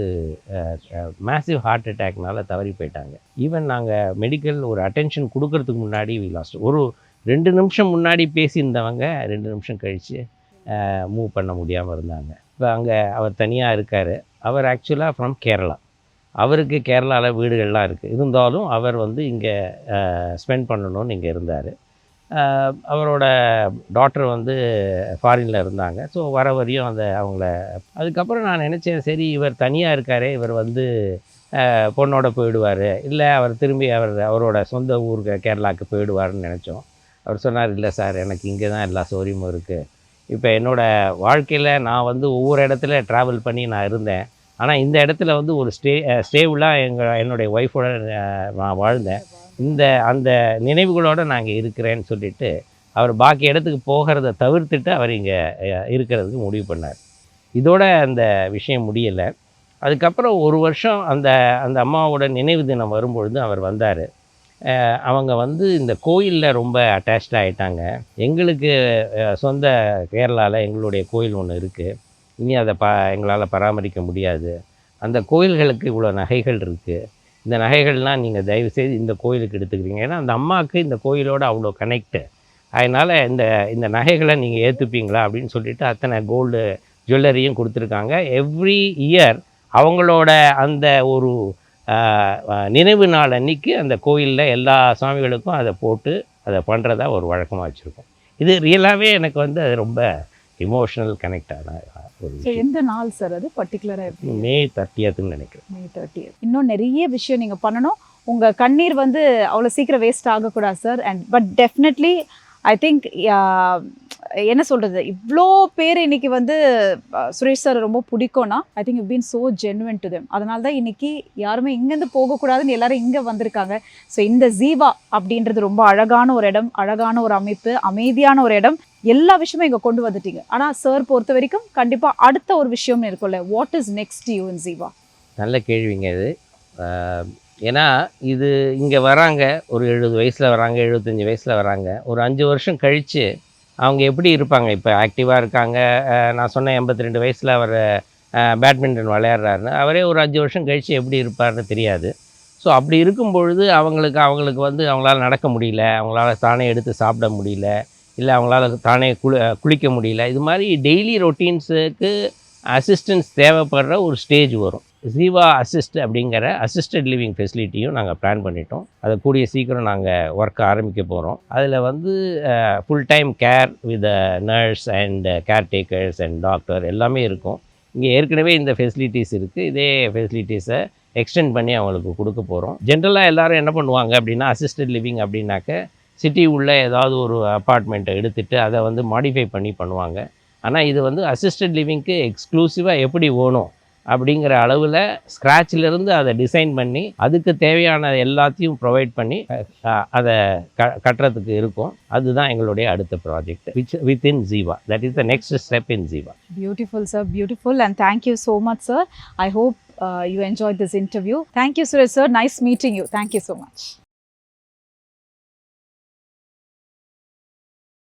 மேசிவ் ஹார்ட் அட்டாக்னால தவறி போயிட்டாங்க. ஈவன் நாங்கள் மெடிக்கல் ஒரு அட்டென்ஷன் கொடுக்கறதுக்கு முன்னாடி லாஸ்ட் ஒரு 2 நிமிஷம் முன்னாடி பேசியிருந்தவங்க 2 நிமிஷம் கழித்து மூவ் பண்ண முடியாமல் இருந்தாங்க. இப்போ அங்கே அவர் தனியாக இருக்கார். அவர் ஆக்சுவலாக ஃப்ரம் கேரளா. அவருக்கு கேரளாவில் வீடுகள்லாம் இருக்குது, இருந்தாலும் அவர் வந்து இங்கே ஸ்பெண்ட் பண்ணணும்னு இங்கே இருந்தார். அவரோட டாட்டர் வந்து ஃபாரினில் இருந்தாங்க. ஸோ வர வரையும் அவங்கள அதுக்கப்புறம் நான் நினச்சேன், சரி இவர் தனியாக இருக்காரே, இவர் வந்து பொண்ணோட போயிடுவார், இல்லை அவர் திரும்பி அவரோட சொந்த ஊருக்கு கேரளாவுக்கு போயிடுவார்னு நினச்சோம். அவர் சொன்னார், இல்லை சார் எனக்கு இங்கே தான் எல்லா சௌகரியமும் இருக்குது. இப்போ என்னோடய வாழ்க்கையில் நான் வந்து ஒவ்வொரு இடத்துல ட்ராவல் பண்ணி நான் இருந்தேன், ஆனால் இந்த இடத்துல வந்து ஒரு ஸ்டேபிளாக என்னுடைய ஒய்ஃபோட நான் வாழ்ந்தேன். அந்த நினைவுகளோடு நாங்கள் இருக்கிறேன்னு சொல்லிவிட்டு அவர் பாக்கி இடத்துக்கு போகிறத தவிர்த்துட்டு அவர் இங்கே இருக்கிறதுக்கு முடிவு பண்ணார். இதோட அந்த விஷயம் முடியலை. அதுக்கப்புறம் 1 வருஷம் அந்த அம்மாவோட நினைவு தினம் வரும்பொழுது அவர் வந்தார். அவங்க வந்து இந்த கோயிலில் ரொம்ப அட்டாச்சாக ஆகிட்டாங்க. எங்களுக்கு சொந்த கேரளாவில் எங்களுடைய கோயில் ஒன்று இருக்குது, இனி அதை எங்களால் பராமரிக்க முடியாது, அந்த கோயில்களுக்கு இவ்வளோ நகைகள் இருக்குது, இந்த நகைகள்லாம் நீங்கள் தயவுசெய்து இந்த கோயிலுக்கு எடுத்துக்கிறீங்க, ஏன்னா அந்த அம்மாவுக்கு இந்த கோயிலோடு அவ்வளோ கனெக்டு, அதனால் இந்த நகைகளை நீங்கள் ஏற்றுப்பீங்களா அப்படின்னு சொல்லிவிட்டு அத்தனை கோல்டு ஜுவல்லரியும் கொடுத்துருக்காங்க. எவ்ரி இயர் அவங்களோட அந்த ஒரு நினைவு நாள் அன்றைக்கி அந்த கோயிலில் எல்லா சாமிகளுக்கும் அதை போட்டு அதை பண்ணுறதா ஒரு வழக்கமாக வச்சுருக்கோம். இது ரியலாகவே எனக்கு வந்து அது ரொம்ப இமோஷனல் கனெக்டான ஒரு விஷயம்.
எந்த நாள் சார் அது பர்டிகுலராக?
மே 30ன்னு நினைக்கிறேன்.
மே 30. இன்னும் நிறைய விஷயம் நீங்கள் பண்ணணும். உங்கள் கண்ணீர் வந்து அவ்வளோ சீக்கிரம் வேஸ்ட் ஆகக்கூடாது sir. But definitely I think என்ன சொல்கிறது, இவ்வளோ பேர் இன்றைக்கி வந்து சுரேஷ் சார் ரொம்ப பிடிக்கும்னா I think you been so genuine to them. அதனால தான் இன்றைக்கி யாருமே இங்கேருந்து போகக்கூடாதுன்னு எல்லாரும் இங்கே வந்திருக்காங்க. ஸோ இந்த ஜீவா அப்படின்றது ரொம்ப அழகான ஒரு இடம், அழகான ஒரு அமைப்பு, அமைதியான ஒரு இடம், எல்லா விஷயமும் இங்கே கொண்டு வந்துட்டீங்க. ஆனால் சார் பொறுத்த வரைக்கும் கண்டிப்பாக அடுத்த ஒரு விஷயம்னு இருக்கும்ல, what is next you in Jeeva?
நல்ல கேள்விங்க இது. ஏன்னா இது இங்கே வராங்க, ஒரு 70 வயசில் வராங்க, 75 வயசில் வராங்க. ஒரு 5 வருஷம் கழித்து அவங்க எப்படி இருப்பாங்க? இப்போ ஆக்டிவாக இருக்காங்க. நான் சொன்னேன் 82 வயசில் அவர் பேட்மிண்டன் விளையாடுறாருன்னு. அவரே ஒரு 5 வருஷம் கழித்து எப்படி இருப்பார்னு தெரியாது. ஸோ அப்படி இருக்கும் பொழுது அவங்களுக்கு வந்து அவங்களால நடக்க முடியல, அவங்களால தானே எடுத்து சாப்பிட முடியல, இல்லை அவங்களால தானே குளிக்க முடியல. இது மாதிரி டெய்லி ரொட்டீன்ஸுக்கு அசிஸ்டன்ஸ் தேவைப்படுற ஒரு ஸ்டேஜ் வரும். ஜீவா அசிஸ்ட் அப்படிங்கிற அசிஸ்டட் லிவிங் ஃபெசிலிட்டியும் நாங்கள் பிளான் பண்ணிட்டோம். அதை கூடிய சீக்கிரம் நாங்கள் ஒர்க் ஆரம்பிக்க போகிறோம். அதில் வந்து full time care with nurse and caretakers and doctor எல்லாமே இருக்கும். இங்கே ஏற்கனவே இந்த ஃபெசிலிட்டிஸ் இருக்குது. இதே ஃபெசிலிட்டிஸை எக்ஸ்டெண்ட் பண்ணி அவங்களுக்கு கொடுக்க போகிறோம். ஜென்ரலாக எல்லோரும் என்ன பண்ணுவாங்க அப்படின்னா, அசிஸ்டட் லிவிங் அப்படின்னாக்க சிட்டி உள்ள ஏதாவது ஒரு அப்பார்ட்மெண்ட்டை எடுத்துகிட்டு அதை வந்து மாடிஃபை பண்ணி பண்ணுவாங்க. ஆனால் இது வந்து அசிஸ்டட் லிவிங்க்கு எக்ஸ்க்ளூசிவாக எப்படி வேணும் அப்படிங்கிற அளவில் ஸ்க்ராட்சிலேருந்து அதை டிசைன் பண்ணி அதுக்கு தேவையான எல்லாத்தையும் ப்ரொவைட் பண்ணி அதை கட்டுறதுக்கு இருக்கும். அதுதான் எங்களுடைய அடுத்த project within Jeeva. That is the next step in Jeeva.
Beautiful sir, beautiful, and thank you so much sir. I hope you enjoyed this interview. Thank you Suresh sir, nice meeting you. Thank you so much.